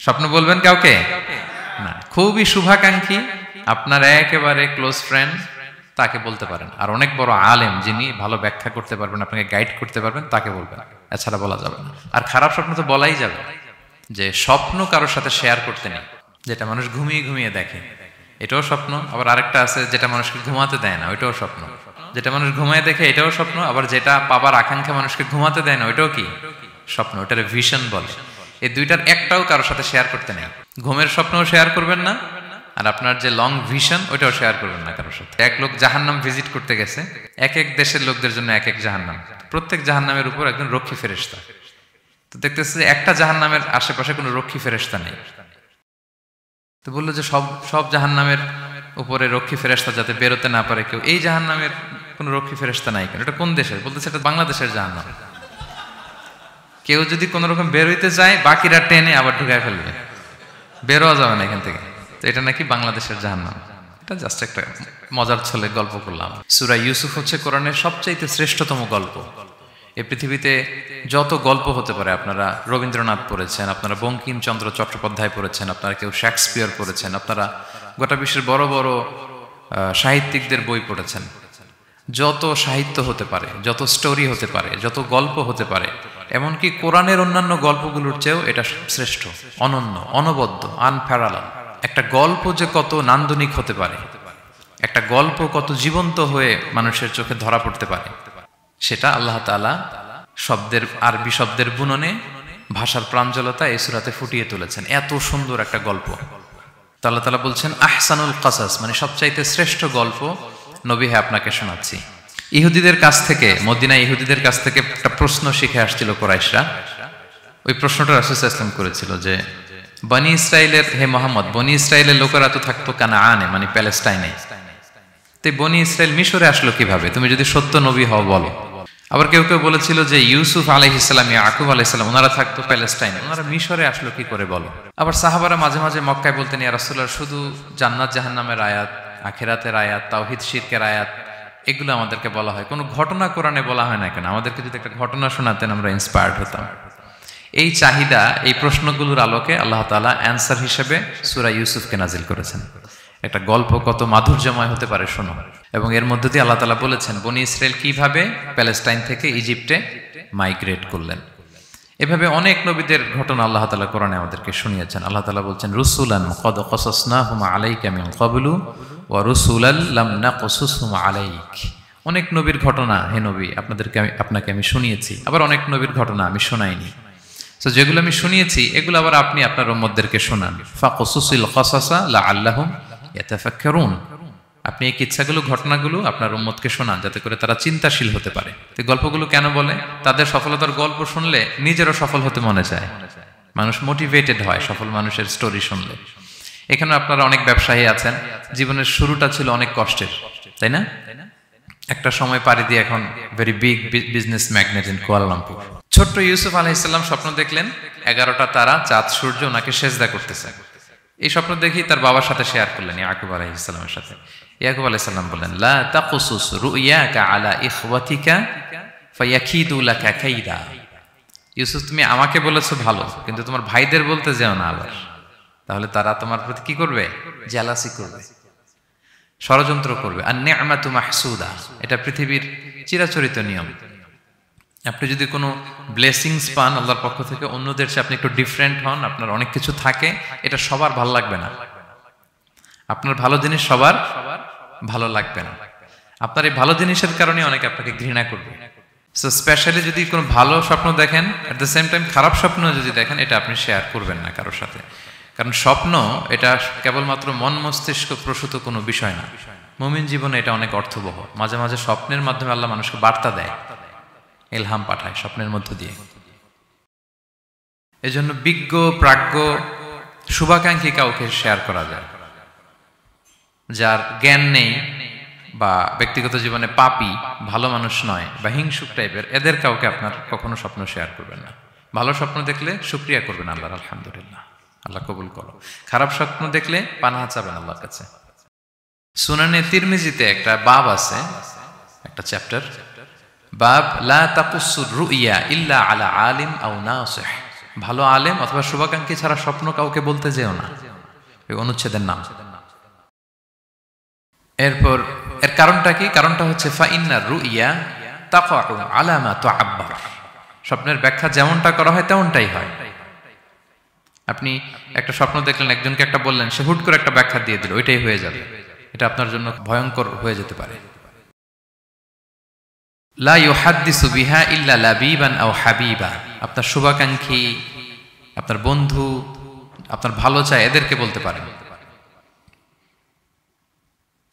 স্বপ্ন বলবেন কাউকে না। খুবই শুভাকাঙ্ক্ষী, আপনার একেবারে ক্লোজ ফ্রেন্ড, তাকে বলতে পারেন। আর অনেক বড় আলেম যিনি ভালো ব্যাখ্যা করতে পারবেন, আপনাকে গাইড করতে পারবেন, তাকে বলবেন। এছাড়া বলা যাবে না। আর খারাপ স্বপ্ন তো বলাই যাবে, যে স্বপ্ন কারোর সাথে শেয়ার করতে নেই, যেটা মানুষ ঘুমিয়ে ঘুমিয়ে দেখে এটাও স্বপ্ন। আবার আরেকটা আছে যেটা মানুষকে ঘুমাতে দেয় না, ওইটাও স্বপ্ন। যেটা মানুষ ঘুমায় দেখে এটাও স্বপ্ন, আবার যেটা পাবার আকাঙ্ক্ষা মানুষকে ঘুমাতে দেয় না, ওইটাও কি স্বপ্ন। ওটার ভিশন বলে। এই দুইটার একটাও কারোর সাথে শেয়ার করতে নেই। ঘুমের স্বপ্নও শেয়ার করবেন না, আর আপনার যে লং ভিশন ওইটাও শেয়ার করবেন না কারোর সাথে। এক লোক জাহান্নাম ভিজিট করতে গেছে, এক এক দেশের লোকদের জন্য এক এক জাহান্নাম, প্রত্যেক জাহান্নামের উপর একজন রক্ষী ফেরেশতা। তো দেখতেছে যে একটা জাহান্নামের আশেপাশে কোনো রক্ষী ফেরেশতা নেই। তো বললো যে সব জাহান্নামের উপরে রক্ষী ফেরেশতা যাতে বেরোতে না পারে কেউ, এই জাহান্নামের কোনো রক্ষী ফেরেশতা নাই কেন? এটা কোন দেশের? বলতেছে এটা বাংলাদেশের জাহান্নাম। কেউ যদি কোনো রকম বেরোইতে যায়, বাকিরা টেনে আবার ঢুকায় ফেলবে, বেরোয়া যাবে না এখান থেকে। তো এটা নাকি বাংলাদেশের জাহান্নাম। এটা জাস্ট একটা মজার ছলে গল্প করলাম। সূরা ইউসুফ হচ্ছে কোরআনের সবচাইতে শ্রেষ্ঠতম গল্প। এই পৃথিবীতে যত গল্প হতে পারে, আপনারা রবীন্দ্রনাথ পড়েছেন, আপনারা বঙ্কিমচন্দ্র চট্টোপাধ্যায় পড়েছেন, আপনারা কেউ শেক্সপিয়র পড়েছেন, আপনারা গোটা বিশ্বের বড় বড় সাহিত্যিকদের বই পড়েছেন। যত সাহিত্য হতে পারে, যত স্টোরি হতে পারে, যত গল্প হতে পারে, এমনকি কোরআনের অন্যান্য গল্পগুলোর চেয়েও এটা শ্রেষ্ঠ, অনন্য, অনবদ্য, আনপ্যারালাল। একটা গল্প যে কত নান্দনিক হতে পারে, একটা গল্প কত জীবন্ত হয়ে মানুষের চোখে ধরা পড়তে পারে, সেটা আল্লাহ তাআলা শব্দের, আরবি শব্দের বুননে, ভাষার প্রাঞ্জলতা এই সূরাতে ফুটিয়ে তুলেছেন। এত সুন্দর একটা গল্প। আল্লাহ তাআলা বলছেন আহসানুল কাসাস, মানে সবচাইতে শ্রেষ্ঠ গল্প নবী হ্যাঁ আপনাকে শোনাচ্ছি। ইহুদিদের কাছ থেকে, মদিনা ইহুদিদের কাছ থেকে একটা প্রশ্ন শিখে আসছিল কুরাইশরা। ওই প্রশ্নটা রাসূল সাল্লাল্লাহু আলাইহি ওয়াসাল্লাম করেছিল যে বনি ইসরাইলের, হে মুহাম্মদ, বনি ইসরাইলের লোকেরা তো থাকতো কানাআনে, মানে প্যালেস্টাইনে, তো বনি ইসরাইল মিশরে আসলো কিভাবে? তুমি যদি সত্য নবী হও বলো। আবার কেউ কেউ বলেছিল যে ইউসুফ আলাইহিস সালাম, ইয়াকুব আলাইহিস সালাম, ওনারা থাকতো প্যালেস্টাইনে, ওনারা মিশরে আসলো কি করে বলো। আবার সাহাবারা মাঝে মাঝে মক্কায় বলতেন, ইয়া রাসূলুল্লাহ, শুধু জান্নাত জাহান্নামের আয়াত, আখিরাতের আয়াত, তাওহীদ শিরকের আয়াত, এগুলো আমাদেরকে বলা হয়, কোনো ঘটনা কোরআনে বলা হয় না কেন? আমাদেরকে যদি একটা ঘটনা শোনাতেন আমরা ইন্সপায়ার্ড হতাম। এই চাহিদা, এই প্রশ্নগুলোর আলোকে আল্লাহ তাআলা অ্যানসার হিসেবে সূরা ইউসুফকে নাজিল করেছেন। একটা গল্প কত মাধুর্যময় হতে পারে শোনো। এবং এর মধ্যে দিয়ে আল্লাহ তাআলা বলেছেন বনি ইসরাইল কিভাবে প্যালেস্টাইন থেকে ইজিপ্টে মাইগ্রেট করলেন। এভাবে অনেক নবীদের ঘটনা আল্লাহ তাআলা কোরআনে আমাদেরকে শুনিয়েছেন। আল্লাহ তাআলা বলছেন রুসুলান কদ কসাসনাহুম আলাইকা মিন ক্বাবলু ওয়া রুসুলাল লাম নাকসুসহুম আলাইক। অনেক নবীর ঘটনা হে নবী আপনাকে আমি শুনিয়েছি, আবার অনেক নবীর ঘটনা আমি শোনাইনি। তো যেগুলো আমি শুনিয়েছি এগুলো আবার আপনি আপনার উম্মতদেরকে শোনান। ফাকসুসিল কসাসা লাআল্লাহুম ইয়াতাফাক্কারুন। আপনি এই কিচ্ছাগুলো, ঘটনাগুলো আপনার উম্মতকে শোনান যাতে করে তারা চিন্তাশীল হতে পারে। তো গল্পগুলো কেন বলে? তাদের সফলতার গল্প শুনলে নিজেরও সফল হতে মনে চায়, মানুষ মোটিভেটেড হয় সফল মানুষের স্টোরি শুনলে। এখানে আপনারা অনেক ব্যবসায়ী আছেন, জীবনের শুরুটা ছিল অনেক কষ্টের, তাই না? একটা সময় পাড়ি দিয়ে এখন very big business magnate in Kuala Lumpur. ছোট্ট ইউসুফ আলাইহিস সালাম স্বপ্ন দেখলেন 11টা তারা, চাঁদ, সূর্য ওনাকে সেজদা করতেছে। এই স্বপ্ন দেখি তার বাবার সাথে শেয়ার করলেন, ইয়াকুব আলাইহিস সালামের সাথে। ইয়াকুব আলাইহিস সালাম বললেন লা তাকুসুস রুইয়াকা আলা ইখওয়াতিকা ফায়াকিদু লাকা কাইদা। ইউসুফ, তুমি আমাকে বলেছো ভালো, কিন্তু তোমার ভাইদের বলতে যেও না আবার, তাহলে তারা তোমার প্রতি কি করবে? জেলাসি করবে, ষড়যন্ত্র করবে। আর নি'মাতু মাহসুদা, এটা পৃথিবীর চিরাচরিত নিয়ম। আপনি যদি কোনো ব্লেসিংস পান আল্লাহর পক্ষ থেকে, অন্যদের চেয়ে আপনি একটু ডিফারেন্ট হন, আপনার অনেক কিছু থাকে, এটা সবার ভালো লাগবে না। আপনার ভালো জিনিস সবার ভালো লাগবে না। আপনার এই ভালো জিনিসের কারণে অনেকে আপনাকে ঘৃণা করবে। সো স্পেশালি যদি কোনো ভালো স্বপ্ন দেখেন, এট দ্য সেম টাইম খারাপ স্বপ্ন যদি দেখেন, এটা আপনি শেয়ার করবেন না কারোর সাথে। কারণ স্বপ্ন এটা কেবলমাত্র মন মস্তিষ্ক প্রসূত কোনো বিষয় না। মুমিন জীবনে এটা অনেক অর্থবহ। মাঝে মাঝে স্বপ্নের মাধ্যমে আল্লাহ মানুষকে বার্তা দেয়, ইলহাম পাঠায় স্বপ্নের মধ্য দিয়ে। এজন্য বিজ্ঞ, প্রাজ্ঞ, শুভাকাঙ্ক্ষী কাউকে শেয়ার করা যায়। যার জ্ঞান নেই বা ব্যক্তিগত জীবনে পাপী, ভালো মানুষ নয় বা হিংসুক টাইপের, এদের কাউকে আপনার কখনো স্বপ্ন শেয়ার করবেন না। ভালো স্বপ্ন দেখলে শুকরিয়া করবেন আল্লাহর, আলহামদুলিল্লাহ, আল্লাহ কবুল করো। খারাপ স্বপ্ন দেখলে পানাহা চাবেন আল্লাহর কাছে। সুনানে তিরমিজিতে একটা বাব আছে, একটা চ্যাপ্টার, বাব লা তাকুসুর রুইয়া ইল্লা আলা আলিম আও নাসিহ। ভালো আলেম অথবা শুভাকাঙ্ক্ষী ছাড়া স্বপ্ন কাউকে বলতে যেও না, এই অনুচ্ছেদের নাম। এরপর এর কারণটা কি? কারণটা হচ্ছে ফাইন্নার রুইয়া তাকাউ আলা মা তুআব্বার, স্বপ্নের ব্যাখ্যা যেমনটা করা হয় তেমনটাই হয়। আপনি একটা স্বপ্ন দেখলেন, একজনকে একটা বললেন, সে হুট করে একটা ব্যাখ্যা দিয়ে দিল, ওইটাই হয়ে যাবে। এটা আপনার জন্য ভয়ঙ্কর হয়ে যেতে পারে। লা ইউহাদ্দিসু বিহা ইল্লা লাবিবান আও হাবিবা, আপনার শুভাকাঙ্ক্ষী, আপনার বন্ধু, আপনার ভালো চায় এদেরকে বলতে পারেন,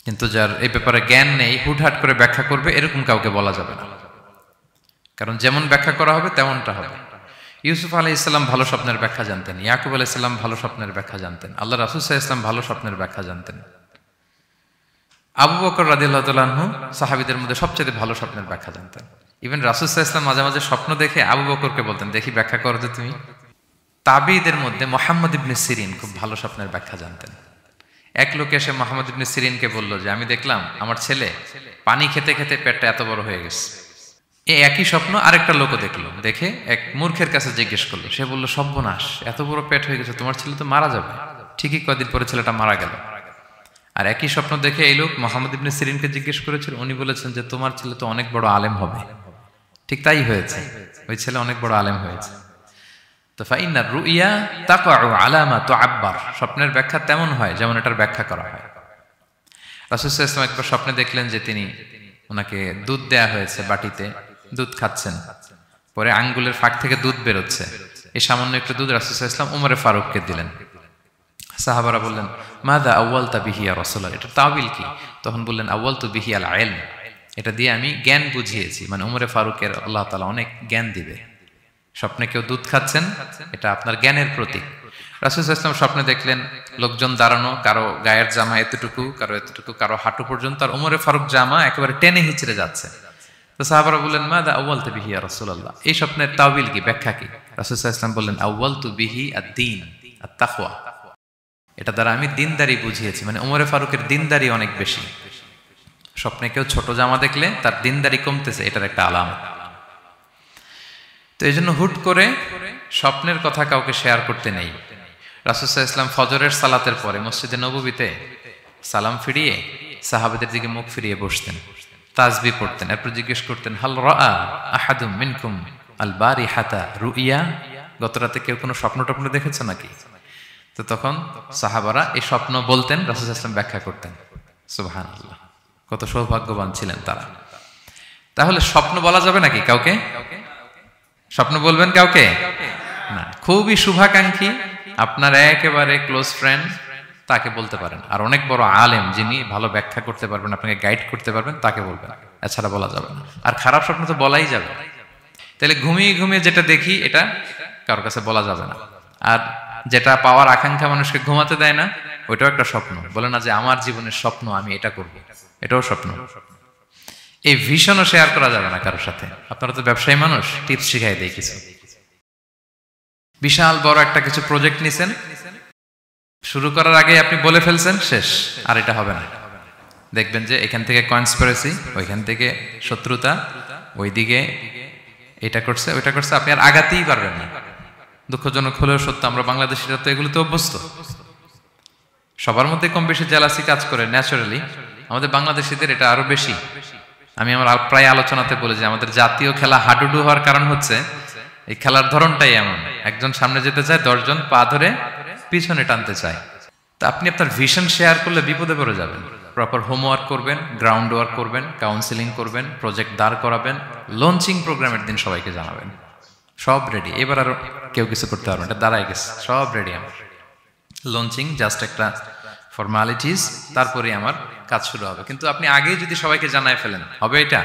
কিন্তু যার এই ব্যাপারে জ্ঞান নেই হুটহাট করে ব্যাখ্যা করবে এরকম কাউকে বলা যাবে না, কারণ যেমন ব্যাখ্যা করা হবে তেমনটা হবে। ইউসুফ আলাইহিস সালাম ভালো স্বপ্নের ব্যাখ্যা জানতেন, ইয়াকুব আলাইহিস সালাম ভালো স্বপ্নের ব্যাখ্যা জানতেন, আল্লাহ রাসূল সাল্লাল্লাহু আলাইহি ওয়াসাল্লাম ভালো স্বপ্নের ব্যাখ্যা জানতেন। আবু বকর রাদিয়াল্লাহু তাআলা আনহু সাহাবীদের মধ্যে সবচেয়ে ভালো স্বপ্নের ব্যাখ্যা জানতেন। ইভেন রাসূল সাল্লাল্লাহু আলাইহি ওয়াসাল্লাম মাঝে মাঝে স্বপ্ন দেখে আবু বকরকে বলতেন, দেখি ব্যাখ্যা করো তো তুমি। তাবিঈদের মধ্যে মুহাম্মদ ইবনে সিরিন খুব ভালো স্বপ্নের ব্যাখ্যা জানতেন। এক লোক এসে মুহাম্মদ ইবনে সিরিনকে বলল যে আমি দেখলাম আমার ছেলে পানি খেতে খেতে পেটটা এত বড় হয়ে গেছে। এই একই স্বপ্ন আরেকটা লোকও দেখলো, দেখে এক মূর্খের কাছে জিজ্ঞেস করলো, সে বলল সর্বনাশ, এত বড় পেট হয়ে গেছে, তোমার ছেলে তো মারা যাবে। ঠিকই কদিন পরে ছেলেটা মারা গেল। আর একই স্বপ্ন দেখে এই লোক মুহাম্মদ ইবনে সিরিনকে জিজ্ঞেস করেছিল, উনি বলেছেন যে তোমার ছেলে তো অনেক বড় আলেম হবে। ঠিক তাই হয়েছে, ওই ছেলে অনেক বড় আলেম হয়েছে। তো ফাইন্নার রুইয়া তাকাউ আলা মা তুআব্বার, স্বপ্নের ব্যাখ্যা তেমন হয় যেমন এটার ব্যাখ্যা করা হয়। রাসূল সাল্লাল্লাহু আলাইহি ওয়াসাল্লাম একবার স্বপ্নে দেখলেন যে তিনি, ওনাকে দুধ দেয়া হয়েছে, বাটিতে দুধ খাচ্ছেন, পরে আঙ্গুলের ফাঁক থেকে দুধ বেরোচ্ছে। এই সামান্য একটু দুধ রাসূল সাল্লাল্লাহু আলাইহি ওয়াসাল্লাম উমরে ফারুককে দিলেন। সাহাবারা বললেন মাযা আউয়ালতা বিহি ইয়া রাসূলুল্লাহ, এটা তাওয়িল কি? তখন বললেন আউয়ালতু বিহি আল ইলম, এটা দিয়ে আমি জ্ঞান বুঝিয়েছি, মানে উমরে ফারুকের আল্লাহ তাআলা অনেক জ্ঞান দিবে। স্বপ্নে কেউ দুধ খাচ্ছেন, এটা আপনার জ্ঞানের প্রতীক। রাসূল সাল্লাল্লাহু আলাইহি ওয়াসাল্লাম স্বপ্নে দেখলেন লোকজন দাঁড়ানো, কারো গায়ের জামা এতটুকু, কারো এতটুকু, কারো হাঁটু পর্যন্ত, আর উমরে ফারুক জামা একেবারে টেনে হিচড়ে যাচ্ছে। তো সাহাবারা বললেন মাযা আউয়ালতু বিহি ইয়া রাসূলুল্লাহ, এই স্বপ্নের তাওয়িল কি, ব্যাখ্যা কি? রাসূল সাল্লাল্লাহু আলাইহি ওয়াসাল্লাম বললেন আউয়ালতু বিহি আদ-দীন আত-তাকওয়া, এটা দ্বারা আমি দিনদারি বুঝিয়েছি, মানে উমরে ফারুকের দিনদারি অনেক বেশি। স্বপ্নে কেউ ছোট জামা দেখলে তার দিনদারি কমতেছে, এটার একটা আলামত। তো এই জন্য হুট করে স্বপ্নের কথা কাউকে শেয়ার করতে নেই। রাসূল সাল্লাল্লাহু আলাইহি ওয়াসাল্লাম ফজরের সালাতের পরে মসজিদে নববীতে সালাম ফিরিয়ে সাহাবাদের দিকে মুখ ফিরিয়ে বসতেন, তাসবিহ পড়তেন, এরপর জিজ্ঞেস করতেন হাল রাআ আহাদুম মিনকুম আল বারিহাতা রুইয়া, গত রাতে কেউ কোনো স্বপ্ন টপ্ন দেখেছে নাকি? তো তখন সাহাবারা এই স্বপ্ন বলতেন, রাসূল সাল্লাল্লাহু আলাইহি ওয়াসাল্লাম ব্যাখ্যা করতেন। সুবহানাল্লাহ, কত সৌভাগ্যবান ছিলেন তারা। তাহলে স্বপ্ন বলা যাবে নাকি কাউকে? স্বপ্ন বলবেন কাউকে না। খুবই শুভাকাঙ্ক্ষী, আপনার একেবারে ক্লোজ ফ্রেন্ড, তাকে বলতে পারেন। আর অনেক বড় আলেম যিনি ভালো ব্যাখ্যা করতে পারবেন, আপনাকে গাইড করতে পারবেন, তাকে বলবেন, এছাড়া বলা যাবে না। আর খারাপ স্বপ্ন তো বলাই যাবে। তাহলে ঘুমিয়ে ঘুমিয়ে যেটা দেখি এটা কারোর কাছে বলা যাবে না। আর যেটা পাওয়ার আকাঙ্ক্ষা মানুষকে ঘুমাতে দেয় না, ওইটাও একটা স্বপ্ন। বলে না যে আমার জীবনের স্বপ্ন আমি এটা করব, এটাও স্বপ্ন। এই ভিশনও শেয়ার করা যাবে না কারোর সাথে। আপনারা তো ব্যবসায়ী মানুষ, টিপস শিখাই দেয় কিছু। বিশাল বড় একটা কিছু প্রজেক্ট নিছেন, শুরু করার আগে আপনি বলে ফেলছেন, শেষ, আর এটা হবে না। দেখবেন যে এখান থেকে কনস্পিরেসি, ওইখান থেকে শত্রুতা, ওইদিকে এটা করছে ওইটা করছে, আপনি আর আগাতেই পারবেন না। দুঃখজনক হলেও সত্য, আমরা বাংলাদেশিরা তো এগুলোতে অভ্যস্ত। সবার মধ্যে কম বেশি জেলাসি কাজ করে ন্যাচারালি, আমাদের বাংলাদেশিদের এটা আরো বেশি। আমি আমার প্রায় আলোচনাতে বলি যে আমাদের জাতীয় খেলা হাডুডু হওয়ার কারণ হচ্ছে এই খেলার ধরনটাই এমন, একজন সামনে যেতে চায়, 10 জন পা ধরে পিছনে টানতে চায়। তা আপনি আপনার ভিশন শেয়ার করলে বিপদে পড়ে যাবেন। প্রপার হোমওয়ার্ক করবেন, গ্রাউন্ড ওয়ার্ক করবেন, কাউন্সিলিং করবেন, প্রজেক্ট দাঁড় করাবেন, লঞ্চিং প্রোগ্রামের দিন সবাইকে জানাবেন, সব রেডি। এবার আর কেউ কিছু করতে পারবেন, এটা দাঁড়ায় গেছে, সব রেডি আমার। লঞ্চিং জাস্ট একটা ফর্মালিটিস, তারপরে আমার কাজ শুরু হবে। কিন্তু আপনি আগেই যদি সবাইকে জানায় ফেলেন, হবে এটা?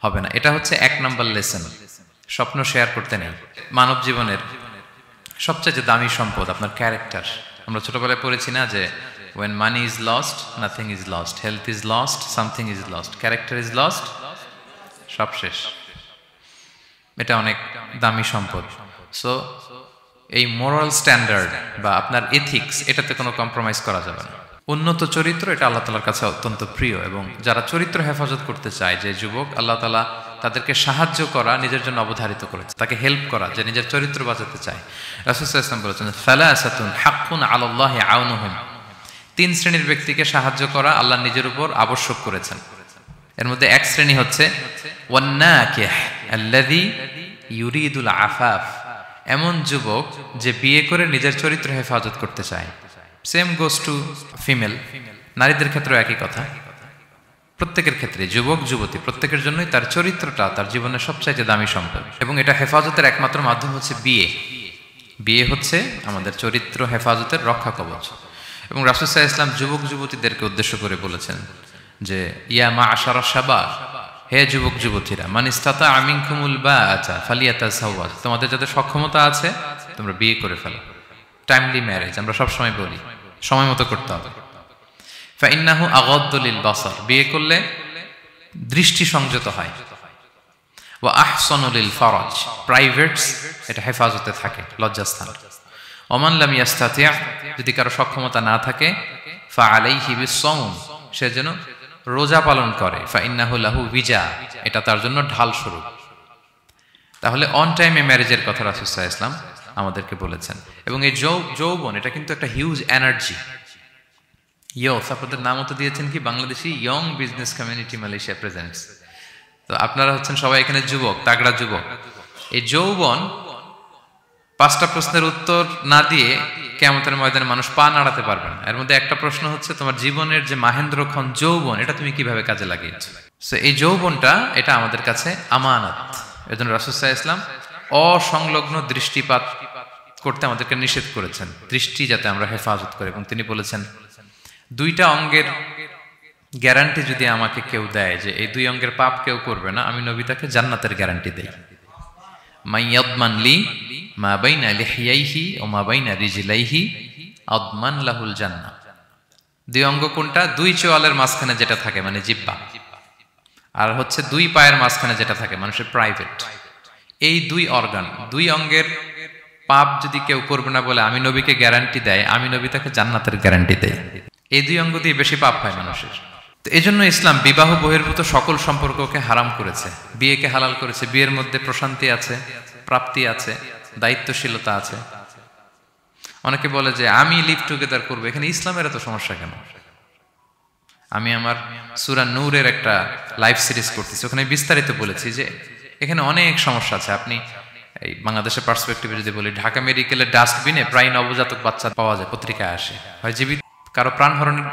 হবে না। এটা হচ্ছে 1 নম্বর লেসন, স্বপ্ন শেয়ার করতে নেই। মানব জীবনের সবচেয়ে দামি সম্পদ আপনার ক্যারেক্টার। আমরা ছোটবেলায় পড়েছি না যে when money is lost nothing is lost, health is lost something is lost, character is lost, সব শেষ। এটা অনেক দামি সম্পদ। সো এই মোরাল স্ট্যান্ডার্ড বা আপনার এথিক্স, এটাতে কোনো কম্প্রোমাইজ করা যাবে না। উন্নত চরিত্র, এটা আল্লাহ তাআলার কাছে অত্যন্ত প্রিয়। এবং যারা চরিত্র হেফাজত করতে চায়, যে যুবক আল্লাহ তাআলা তাদেরকে সাহায্য করা নিজের জন্য অবধারিত করেছে, তাকে হেল্প করা, যে নিজের চরিত্র বাঁচাতে চায়। রাসূল সাল্লাল্লাহু আলাইহি ওয়াসাল্লাম বলেছেন সালাসাতুন হাক্কুন আলাল্লাহি আউনুহুম, 3 শ্রেণীর ব্যক্তিকে সাহায্য করা আল্লাহ নিজের উপর আবশ্যক করেছেন। এর মধ্যে এক শ্রেণী হচ্ছে ওয়ান্নাকিহ আল্লাযী ইউরিদুল আফাফ, এমন যুবক যে বিয়ে করে নিজের চরিত্র হেফাজত করতে চায়। সেম গোস টু ফিমেল, নারীদের ক্ষেত্রেও একই কথা। প্রত্যেকের ক্ষেত্রে যুবক যুবতী প্রত্যেকের জন্যই তার চরিত্রটা তার জীবনের সবচাইতে দামি সম্পদ, এবং এটা হেফাজতের একমাত্র মাধ্যম হচ্ছে বিয়ে। বিয়ে হচ্ছে আমাদের চরিত্র হেফাজতের রক্ষা কবচ। এবং রাসূল সাল্লাল্লাহু আলাইহি ওয়াসাল্লাম যুবক যুবতীদেরকে উদ্দেশ্য করে বলেছেন যে ইয়া মাআশারা শাবাব, হে যুবক যুবতীরা, মান ইসতাতা মিনকুমুল বাআতা ফালিয়াতাযাওয়াজ, তোমাদের যাদের সক্ষমতা আছে তোমরা বিয়ে করে ফেলো। টাইমলি ম্যারেজ আমরা সব সময় বলি, সময় মতো করতে হবে। ফাইন্নাহু আগাদ্দু লিল বাসার, বিয়ে করলে দৃষ্টি সংযত হয়। ওয়া আহসানু লিল ফারাজ, প্রাইভেটস এটা হেফাজতে থাকে, লজ্জাস্থান। ওমান লাম ইয়াস্তাতি', যদি কারো সক্ষমতা না থাকে, ফাআলাইহি বিস-সাওম, সে যেন রোজা পালন করে। ফাইন্নাহু লাহু বিজা, এটা তার জন্য ঢাল স্বরূপ। তাহলে অন টাইমে ম্যারেজের কথা রাসূল সাল্লাল্লাহু আলাইহি ওয়াসাল্লাম আমাদেরকে বলেছেন। এবং এই যৌবন এটা কিন্তু একটা হিউজ এনার্জি। ইয়স, আপনাদের নামও তো দিয়েছেন কি Bangladeshi young business community Malaysia presents. তো আপনারা হচ্ছেন সবাই এখানে যুবক, তাগড়া যুবক। এই যৌবন 5টা প্রশ্নের উত্তর না দিয়ে কিয়ামতের ময়দানে মানুষ পা নাড়াতে পারবে না। এর মধ্যে একটা প্রশ্ন হচ্ছে তোমার জীবনের যে মাহেন্দ্রক্ষণ যৌবন, এটা তুমি কিভাবে কাজে লাগিয়েছো। সো এই যৌবনটা এটা আমাদের কাছে আমানত। এজন্য রাসূল সাল্লাল্লাহু আলাইহি ওয়াসাল্লাম অসংলগ্ন দৃষ্টিপাত করতে আমাদেরকে নিষেধ করেছেন, দৃষ্টি যাতে আমরা হেফাজত করি। এবং তিনি বলেছেন 2টা অঙ্গের গ্যারান্টি যদি আমাকে কেউ দেয় যে এই 2 অঙ্গের পাপ কেউ করবে না, আমি নবী তাকে জান্নাতের গ্যারান্টি দেই। মাইয়াদমান লি মা বাইনা লিহিয়াইহি ওয়া মা বাইনা রিজলাইহি আদমান লাহুল জান্নাহ। 2 অঙ্গ কোনটা? 2 চোয়ালের মাঝখানে যেটা থাকে মানে জিহ্বা, আর হচ্ছে 2 পায়ের মাঝখানে যেটা থাকে মানুষের প্রাইভেট। এই 2 অর্গান, 2 অঙ্গের পাপ যদি কেউ করবে না বলে আমি নবীকে গ্যারান্টি দেয়, আমি নবী তাকে জান্নাতের গ্যারান্টি দেই। এই 2 অঙ্গ দিয়ে বেশি পাপ হয় মানুষের। তো এই জন্য ইসলাম বিবাহ বহির্ভূত সকল সম্পর্ককে হারাম করেছে, বিয়েকে হালাল করেছে। বিয়ের মধ্যে প্রশান্তি আছে, প্রাপ্তি আছে, দায়িত্বশীলতা আছে। অনেকে বলে যে আমি লিভ টুগেদার করবো, এখানে ইসলামের এত সমস্যা কেন? আমি আমার সূরা নূরের একটা লাইভ সিরিজ করতেছি, ওখানে বিস্তারিত বলেছি যে এখানে অনেক সমস্যা আছে। আপনি এই বাংলাদেশের পার্সপেক্টিভে যদি বলি, ঢাকা মেডিকেলের ডাস্টবিনে প্রায় নবজাতক বাচ্চা পাওয়া যায়, পত্রিকায় আসে। হয় জীবিত, কারো প্রাণহরণের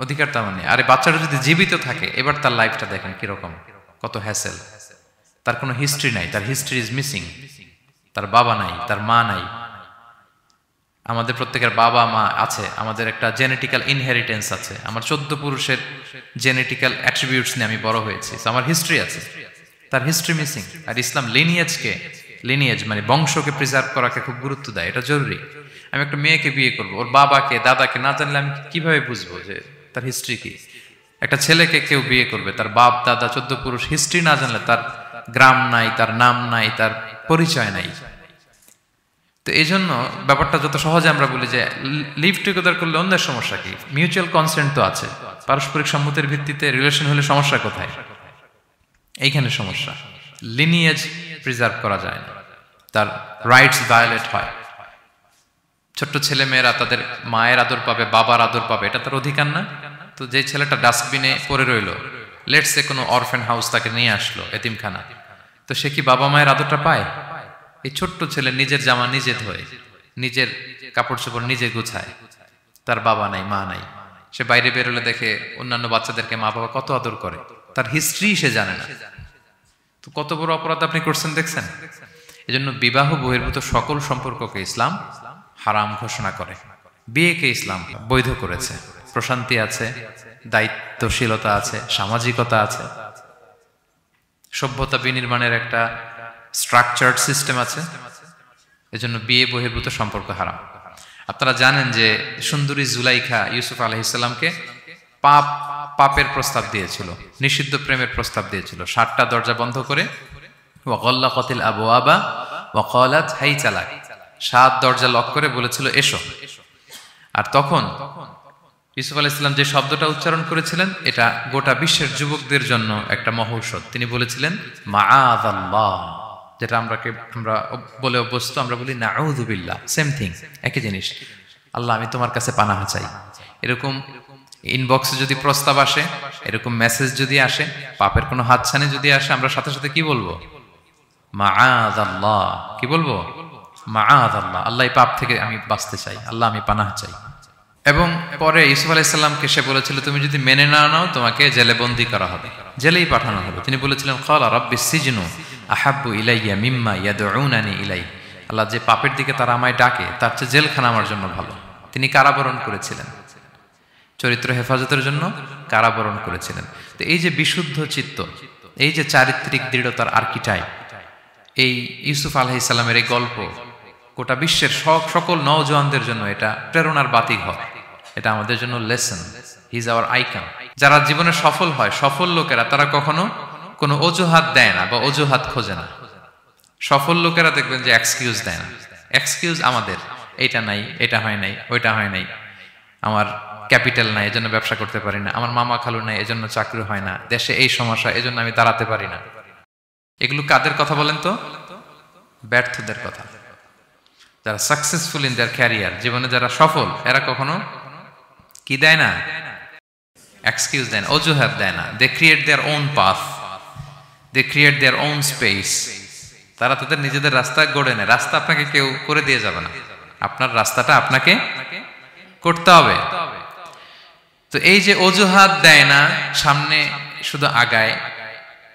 অধিকার তেমন নেই। আরে বাচ্চাটা যদি জীবিত থাকে, এবার তার লাইফটা দেখেন কিরকম, কত হ্যাসেল। তার কোনো হিস্ট্রি নাই, তার হিস্ট্রি ইজ মিসিং। তার বাবা নাই, তার মা নাই। আমাদের প্রত্যেকের বাবা মা আছে, আমাদের একটা জেনেটিক্যাল ইনহেরিটেন্স আছে। আমার 14 পুরুষের জেনেটিক্যাল অ্যাট্রিবিউটস নিয়ে আমি বড় হয়েছি, আমার হিস্ট্রি আছে, তার হিস্ট্রি মিসিং। আর ইসলাম লিনিয়েজ মানে বংশকে প্রিজার্ভ করাকে খুব গুরুত্ব দেয়, এটা জরুরি। আমি একটা মেয়েকে বিয়ে করবো, ওর বাবাকে দাদাকে না জানলে আমি কিভাবে বুঝবো যে তার হিস্ট্রি কি? একটা ছেলেকে কেউ বিয়ে করবে, তার বাপ দাদা 14 পুরুষ হিস্ট্রি না জানলে তার গ্রাম নাই, তার নাম নাই, তার পরিচয় নাই। তো এই জন্য ব্যাপারটা যত সহজে আমরা বলি যে লিভ টুগেদার করলে অন্যের সমস্যা কি? মিউচুয়াল কনসেন্ট তো আছে, পারস্পরিক সম্মতির ভিত্তিতে রিলেশন হলে সমস্যা কোথায়? এইখানে সমস্যা। লিনিয়েজ প্রিজার্ভ করা যায় না, তার রাইটস ভায়োলেট হয়। ছোট্ট ছেলে মেয়েরা তাদের মায়ের আদর পাবে, বাবার আদর পাবে, এটা তার অধিকার না? তো যে ছেলেটা ডাস্টবিনে পড়ে রইলো, লেটস সে কোনো অরফ্যান হাউস তাকে নিয়ে আসলো, এতিমখানা, তো সে কি বাবা মায়ের আদরটা পায়? এই ছোট্ট ছেলে নিজের জামা নিজে ধোয়, নিজের কাপড় চোপড় নিজে গুছায়, তার বাবা নাই মা নাই। সে বাইরে বেরোলে দেখে অন্যান্য বাচ্চাদেরকে মা বাবা কত আদর করে, তার হিস্ট্রি সে জানে না। তো কত বড় অপরাধ আপনি করছেন দেখছেন? এজন্য বিবাহ বহির্ভূত সকল সম্পর্ককে ইসলাম হারাম ঘোষণা করে, বিয়েকে ইসলাম বৈধ করেছে। প্রশান্তি আছে, দায়িত্বশীলতা আছে, সামাজিকতা আছে, সভ্যতা বিনির্মাণের একটা স্ট্রাকচার্ড সিস্টেম আছে। এজন্য বিয়ে বহির্ভূত সম্পর্ক হারাম। আপনারা জানেন যে সুন্দরী জুলাইখা ইউসুফ আলাইহিস সালামকে পাপের প্রস্তাব দিয়েছিল, নিষিদ্ধ প্রেমের প্রস্তাব দিয়েছিল। 7টা দরজা বন্ধ করে ওয়া গাল্লাকাতিল আবওয়াবা ওয়া ক্বালাত হাইতা লাক, 7 দরজা লক করে বলেছিল এসো। আর তখন ইউসুফ আলাইহিস সালাম যে শব্দটা উচ্চারণ করেছিলেন এটা গোটা বিশ্বের যুবকদের জন্য একটা মহৌষধ। তিনি বলেছিলেন মাআযাল্লাহ, যেটা আমরা বলে অভ্যস্ত, আমরা বলি নাউযু বিল্লাহ, সেম থিং, একই জিনিস। আল্লাহ আমি তোমার কাছে পানাহ চাই। এরকম ইনবক্সে যদি প্রস্তাব আসে, এরকম মেসেজ যদি আসে, পাপের কোনো হাতছানি যদি আসে, আমরা সাথে সাথে কি বলবো? মাআযাল্লাহ। কি বলবো? মাআযাল্লাহ, আল্লাহ এই পাপ থেকে আমি বাঁচতে চাই, আল্লাহ আমি পানাহ চাই। এবং পরে ইউসুফ আলাইহিস সালামকে সে বলেছিল তুমি যদি মেনে না নাও তোমাকে জেলে বন্দী করা হবে, জেলেই পাঠানো হবে। তিনি বলেছিলেন ক্বালা রাব্বিস সিজনু আহাব্বু ইলাইয়া মিম্মা ইয়াদউনানি ইলাই, আল্লাহ যে পাপের দিকে তারা আমায় ডাকে তার চেয়ে জেলখানা আমার জন্য ভালো। তিনি কারাবরণ করেছিলেন, চরিত্র হেফাজতের জন্য কারাবরণ করেছিলেন। তো এই যে বিশুদ্ধ চিত্ত, এই যে চারিত্রিক দৃঢ়তার আর্কিটাইপ, এই ইউসুফ আলাইহিস সালামের এই গল্প গোটা বিশ্বের সকল নওজওয়ানদের জন্য এটা প্রেরণার বাতিঘর। এটা আমাদের জন্য lesson. He is our icon. যারা জীবনে সফল হয়, সফল লোকেরা, তারা কখনো কোনো অজুহাত দেয় না বা অজুহাত খোঁজে না। সফল লোকেরা দেখবেন যে এক্সকিউজ দেয় না। এক্সকিউজ আমাদের, এইটা নাই, এটা হয় নাই, ওইটা হয় নাই, আমার ক্যাপিটাল নাই এজন্য ব্যবসা করতে পারি না, আমার মামা খালু নাই এজন্য চাকরি হয় না, দেশে এই সমস্যা এজন্য আমি দাঁড়াতে পারি না। এগুলো কাদের কথা বলেন তো? ব্যর্থদের কথা। যারা সাকসেসফুল ইন দেয়ার ক্যারিয়ার, জীবনে যারা সফল, এরা কখনো কি দেয় না? এক্সকিউজ দেয় না, অজুহাত দেয় না। They create their own path, they create their own space. তারা তাদের নিজেদের রাস্তা গড়ে নেয়। রাস্তা আপনাকে কেউ করে দিয়ে যাবে না, আপনার রাস্তাটা আপনাকে করতে হবে। তো এই যে অজুহাত দেয় না, সামনে শুধু আগায়,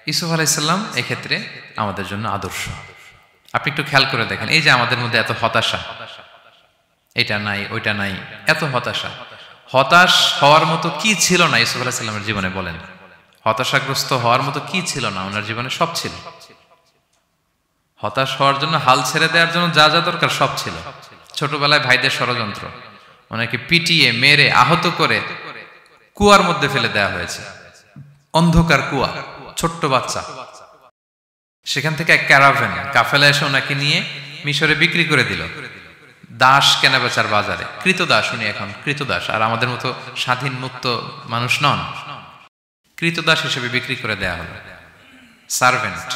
ইউসুফ আলাইহিস সালাম এক্ষেত্রে আমাদের জন্য আদর্শ। আপনি একটু খেয়াল করে দেখেন, এই যে আমাদের মধ্যে এত হতাশা, এটা নাই ওইটা নাই, এত হতাশা, হতাশ হওয়ার মতো কি ছিল না ইউসুফ আলাইহিস সালামের জীবনে? বলেন, হতাশাগ্রস্ত হওয়ার মতো কি ছিল না? ওনার জীবনে সব ছিল। হতাশ হওয়ার জন্য, হাল ছেড়ে দেওয়ার জন্য যা যা দরকার সব ছিল। ছোটবেলায় ভাইদের ষড়যন্ত্র, ওনাকে পিটিয়ে মেরে আহত করে কুয়ার মধ্যে ফেলে দেওয়া হয়েছে, অন্ধকার কুয়া, ছোট্ট বাচ্চা। সেখান থেকে এক ক্যারাভেন কাফেলা এসে ওনাকে নিয়ে মিশরে বিক্রি করে দিল, দাস কেনাবেচার বাজারে। কৃতদাস, উনি এখন কৃতদাস। আর আমাদের মতো স্বাধীন মুক্ত মানুষ নন, কৃতদাস হিসেবে বিক্রি করে দেয়া হলো, সার্ভেন্ট।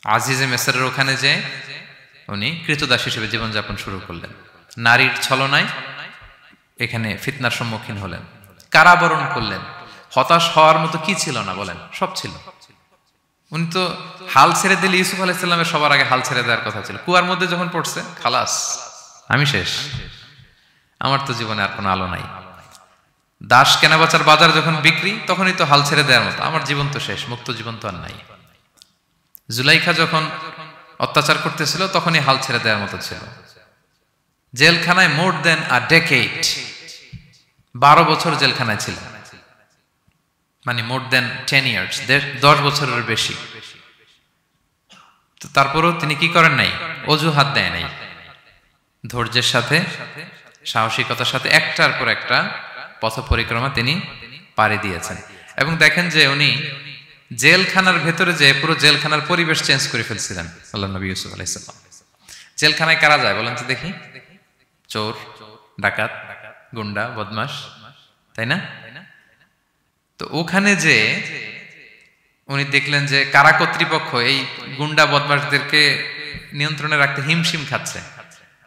আজিজে মেসরের ওখানে যে উনি কৃতদাস হিসেবে জীবনযাপন শুরু করলেন। নারীর ছলনায় এখানে ফিতনার সম্মুখীন হলেন, কারাবরণ করলেন। হতাশ হওয়ার মতো কি ছিল না? বলেন, সব ছিল। উনি তো হাল ছেড়ে দিলে, ইউসুফ আলাইহিস সালামের সবার আগে হাল ছেড়ে দেওয়ার কথা ছিল। কুয়ার মধ্যে যখন পড়ছে, খালাস, আমি শেষ, আমার তো জীবনে আর কোনো আলো নাই। দাস কেনাবেচার বাজার যখন বিক্রি, তখনই তো হাল ছেড়ে দেওয়ার মতো, আমার জীবন তো শেষ, মুক্ত জীবন তো আর নাই। জুলাইখা যখন অত্যাচার করতেছিল, তখনই হাল ছেড়ে দেওয়ার মতো ছিল। জেলখানায় মোর দেন আ ডেকেড, 12 বছর জেলখানায় ছিল, মানে মোর দেন 10 ইয়ার্স, 10 বছরের বেশি। তো তারপরও তিনি কি করেন নাই? অজুহাত দেয় নাই। ধৈর্যের সাথে, সাহসিকতার সাথে একটার পর একটা পথ পরিক্রমা তিনি পাড়ি দিয়েছেন। এবং দেখেন যে উনি জেলখানার ভেতরে যে পুরো জেলখানার পরিবেশ চেঞ্জ করে ফেলছিলেন আল্লাহর নবী ইউসুফ আলাইহিস সালাম। জেলখানায় কারা যায় বলেন তো দেখি? চোর, ডাকাত, গুন্ডা, বদমাশ, তাই না? তো ওখানে যে উনি দেখলেন যে কারা কর্তৃপক্ষ এই গুন্ডা বদমাশদেরকে নিয়ন্ত্রণে রাখতে হিমশিম খাচ্ছে।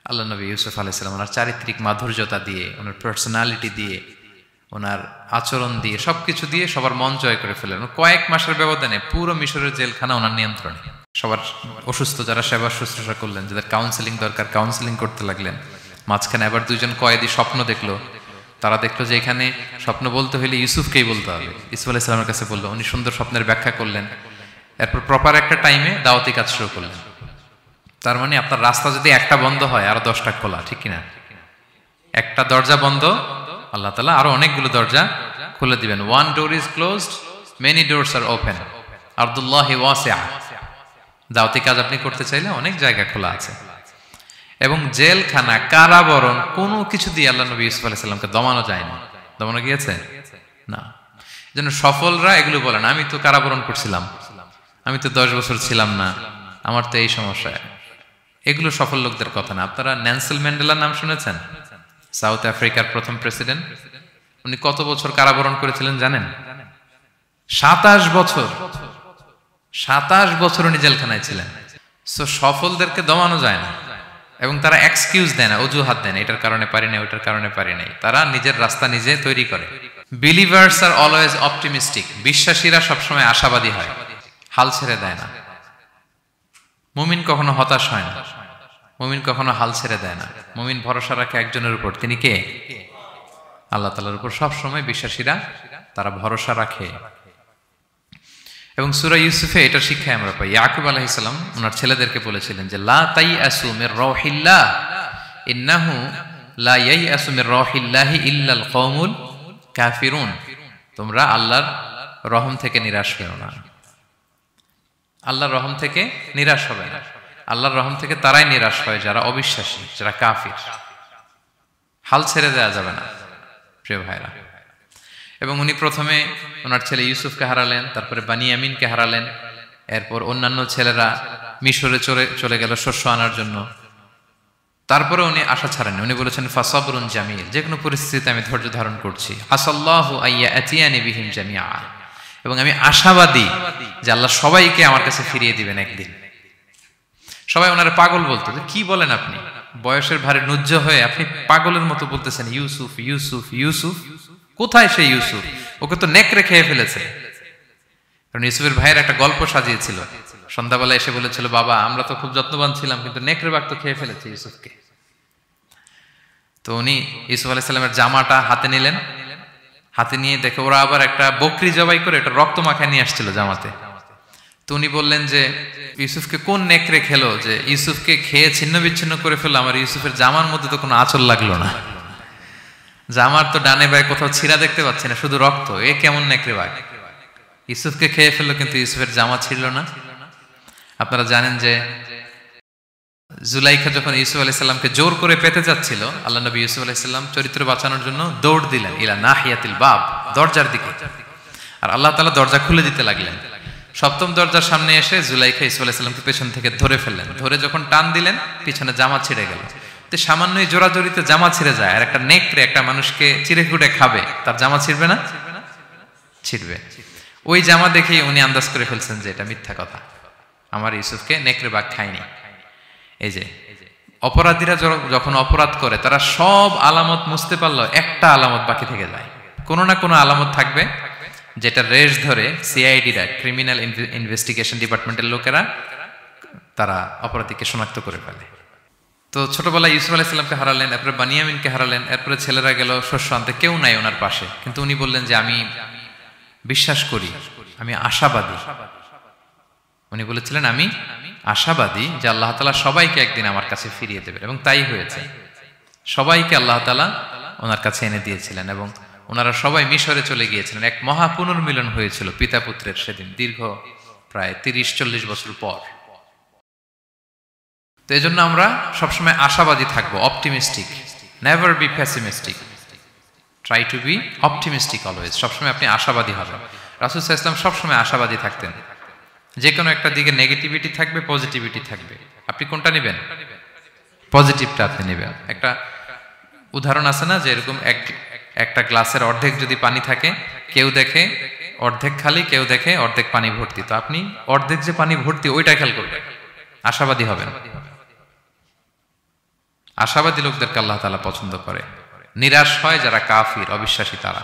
আল্লাহ নবী ইউসুফ আলাইহিস সালাম ওনার চারিত্রিক মাধুর্যতা দিয়ে, ওনার পার্সোনালিটি দিয়ে, ওনার আচরণ দিয়ে, সবকিছু দিয়ে সবার মন জয় করে ফেলেন। কয়েক মাসের ব্যবধানে পুরো মিশরের জেলখানা ওনার নিয়ন্ত্রণে। সবার অসুস্থ যারা সেবা শুশ্রূষা করলেন, যাদের কাউন্সেলিং দরকার কাউন্সেলিং করতে লাগলেন। মাঝখানে আবার 2জন কয়েদি স্বপ্ন দেখলো, তারা দেখলো যে এখানে স্বপ্ন বলতে হইলে ইউসুফকেই বলতে হবে। ইউসুফ আলাইহিস সালামের কাছে বললো, উনি সুন্দর স্বপ্নের ব্যাখ্যা করলেন। এরপর প্রপার একটা টাইমে দাওয়াতি কাজ শুরু করলেন। তার মানে আপনার রাস্তা যদি একটা বন্ধ হয়, আরো 10টা খোলা, ঠিক কিনা? একটা দরজা বন্ধ, আল্লাহ তাআলা আরো অনেকগুলো দরজা খুলে দিবেন। One door is closed, many doors are open. আরদুল্লাহি ওয়াসিআ। দাওয়াতি কাজ আপনি করতে চাইলে অনেক জায়গা খোলা আছে। এবং জেলখানা, কারাবরণ, কোনো কিছু দিয়ে আল্লাহ নবী ইউসুফ আলাইহিস সালামকে দমানো যায় না। দমানো গিয়েছে না। যেন সফলরা এগুলো বলেন, আমি তো কারাবরণ করছিলাম, আমি তো 10 বছর ছিলাম না, আমার তো এই সমস্যা। এগুলো সফল লোকদের কথা না। আপনারা নেলসন ম্যান্ডেলার নাম শুনেছেন? সাউথ আফ্রিকার প্রথম প্রেসিডেন্ট। উনি কত বছর কারাবরণ করেছিলেন জানেন? 27 বছর। 27 বছর উনি জেলখানায় ছিলেন। সো সফলদেরকে দমানো যায় না, এবং তারা এক্সকিউজ দেয় না, অজুহাত দেয় না, এটার কারণে পারি না, ওইটার কারণে পারি নাই। তারা নিজের রাস্তা নিজে তৈরি করে। Believers are always optimistic. বিশ্বাসীরা সবসময় আশাবাদী হয়, হাল ছেড়ে দেয় না। মুমিন কখনো হতাশ হয় না, মুমিন কখনো হাল ছেড়ে দেয় না। মুমিন ভরসা রাখে একজনের উপর, তিনি কে? আল্লাহ তাআলার উপর। সবসময় বিশ্বাসীরা তারা ভরসা রাখে। এবং সূরা ইউসুফে এটার শিক্ষা আমরা পাই। ইয়াকুব আলাইহিস সালাম ওনার ছেলেদেরকে বলেছিলেন যে লা তাইয়াসু মির রাউহিল্লাহ ইন্নাহু লা ইয়াইয়াসু মির রাউহিল্লাহি ইল্লাল কওমুল কাফিরুন। তোমরা আল্লাহর রহম থেকে নিরাশ হও না। আল্লাহর রহম থেকে নিরাশ হবে না। আল্লাহর রহম থেকে তারাই নিরাশ হয় যারা অবিশ্বাসী, যারা কাফির। হাল ছেড়ে দেওয়া যাবে না প্রিয় ভাইরা। এবং উনি প্রথমে ওনার ছেলে ইউসুফকে হারালেন, তারপরে বানিয়ামিনকে হারালেন, এরপর অন্যান্য ছেলেরা মিশরে চলে গেল শস্য আনার জন্য। তারপরে উনি আশা ছাড়েননি। উনি বলেছেন ফাসাবরুন জামিল, যে কোনো পরিস্থিতিতে আমি ধৈর্য ধারণ করছি। আসাল্লাহু আইয়া আতিয়ানি বিহিম জামিআ, এবং আমি আশাবাদী যে আল্লাহ সবাইকে আমার কাছে ফিরিয়ে দিবেন একদিন। সবাই ওনারা পাগল বলতো, যে কি বলেন আপনি, বয়সের ভারে নুজ্জ হয়ে আপনি পাগলের মতো বলতেছেন ইউসুফ ইউসুফ ইউসুফ। কোথায় সেই ইউসুফ? ওকে তো নেকড়ে খেয়ে ফেলেছে। কারণ ইউসুফের ভাইয়ের একটা গল্প সাজিয়েছিল। সন্ধ্যাবেলা এসে বলেছিল, বাবা আমরা তো খুব যত্নবান ছিলাম, কিন্তু নেকড়ে বাঘ তো খেয়ে ফেলেছে ইউসুফকে। তো উনি ইউসুফ আলাইহিস সালামের জামাটা হাতে নিলেন, হাতে নিয়ে দেখে ওরা আবার একটা বকরি জবাই করে এটা রক্ত মাখায় নিয়ে আসছিল জামাতে। তো উনি বললেন যে ইউসুফকে কোন নেকড়ে খেলো যে ইউসুফকে খেয়ে ছিন্ন বিচ্ছিন্ন করে ফেললো, আমার ইউসুফের জামার মধ্যে তো কোনো আঁচল লাগলো না, জামার তো ডানে বায়ে কোথাও ছিঁড়া দেখতে পাচ্ছি না, শুধু রক্ত। এ কেমন নেকড়ে বাঘ, ইউসুফকে খেয়ে ফেললো কিন্তু ইউসুফের জামা ছিঁড়ল না। আপনারা জানেন যে জুলাইখা যখন ইউসুফ আলাইহিস সালামকে জোর করে পেতে যাচ্ছিল, আল্লাহ নবী ইউসুফ আলাইহিস সালাম চরিত্র বাঁচানোর জন্য দৌড় দিলেন ইলা নাহিয়াতিল বাব, দরজার দিকে। আর আল্লাহ তাআলা দরজা খুলে দিতে লাগলেন। সপ্তম দরজার সামনে এসে জুলাইখা ইউসুফ আলাইহিস সালামকে পেছন থেকে ধরে ফেললেন। ধরে যখন টান দিলেন, পিছনে জামা ছিঁড়ে গেল। তো সামান্যই জোরাজোরিতে জামা ছিঁড়ে যায়। আর একটা নেকড়ে একটা মানুষকে চিড়ে কুটে খাবে, তার জামা ছিঁড়বে না? ছিঁড়বে। ওই জামা দেখেই উনি আন্দাজ করে ফেলছেন যে এটা মিথ্যা কথা, আমার ইউসুফকে নেকড়ে বাঘ খায়নি। এই যে অপরাধীরা যখন অপরাধ করে, তারা সব আলামত মুছতে পারলো, একটা আলামত বাকি থেকে যায়। কোনো না কোনো আলামত থাকবে যেটা রেশ ধরে সিআইডিরা, ক্রিমিনাল ইনভেস্টিগেশন ডিপার্টমেন্টের লোকেরা, তারা অপরাধীকে শনাক্ত করে ফেলে। তো ছোটবেলায় ইউসুফ আলাইহিস সালামকে হারালেন, এরপরে বানিয়ামিনকে হারালেন, এরপরে ছেলেরা গেল শস্য আনতে, কেউ নাই ওনার পাশে। কিন্তু উনি বললেন যে আমি বিশ্বাস করি, আমি আশাবাদী। উনি বলেছিলেন আমি আশাবাদী যে আল্লাহ তাআলা সবাইকে একদিন আমার কাছে ফিরিয়ে দেবেন, এবং তাই হয়েছে। সবাইকে আল্লাহ তাআলা ওনার কাছে এনে দিয়েছিলেন, এবং ওনারা সবাই মিশরে চলে গিয়েছিলেন। এক মহা পুনর্মিলন হয়েছিল পিতা পুত্রের সেদিন, দীর্ঘ প্রায় 30-40 বছর পর। তো এই জন্য আমরা সবসময় আশাবাদী থাকবো, optimistic, never be pessimistic, try to B optimistic always. সবসময় আপনি আশাবাদী হবেন। রাসূল সাল্লাল্লাহু আলাইহি ওয়াসাল্লাম সবসময় আশাবাদী থাকতেন। যে কোনো একটা দিকে নেগেটিভিটি থাকবে, পজিটিভিটি থাকবে। আপনি কোনটা নেবেন? পজিটিভটা আপনি নেবেন। একটা উদাহরণ আছে না, যে এরকম একটা গ্লাসের অর্ধেক যদি পানি থাকে, কেউ দেখে অর্ধেক খালি, কেউ দেখে অর্ধেক পানি ভর্তি। তো আপনি অর্ধেক যে পানি ভর্তি ওইটা খেয়াল করবেন, আশাবাদী হবেন। আশাবাদী লোকদেরকে আল্লাহ তাআলা পছন্দ করে। নিরাশ হয় যারা কাফির, অবিশ্বাসী তারা।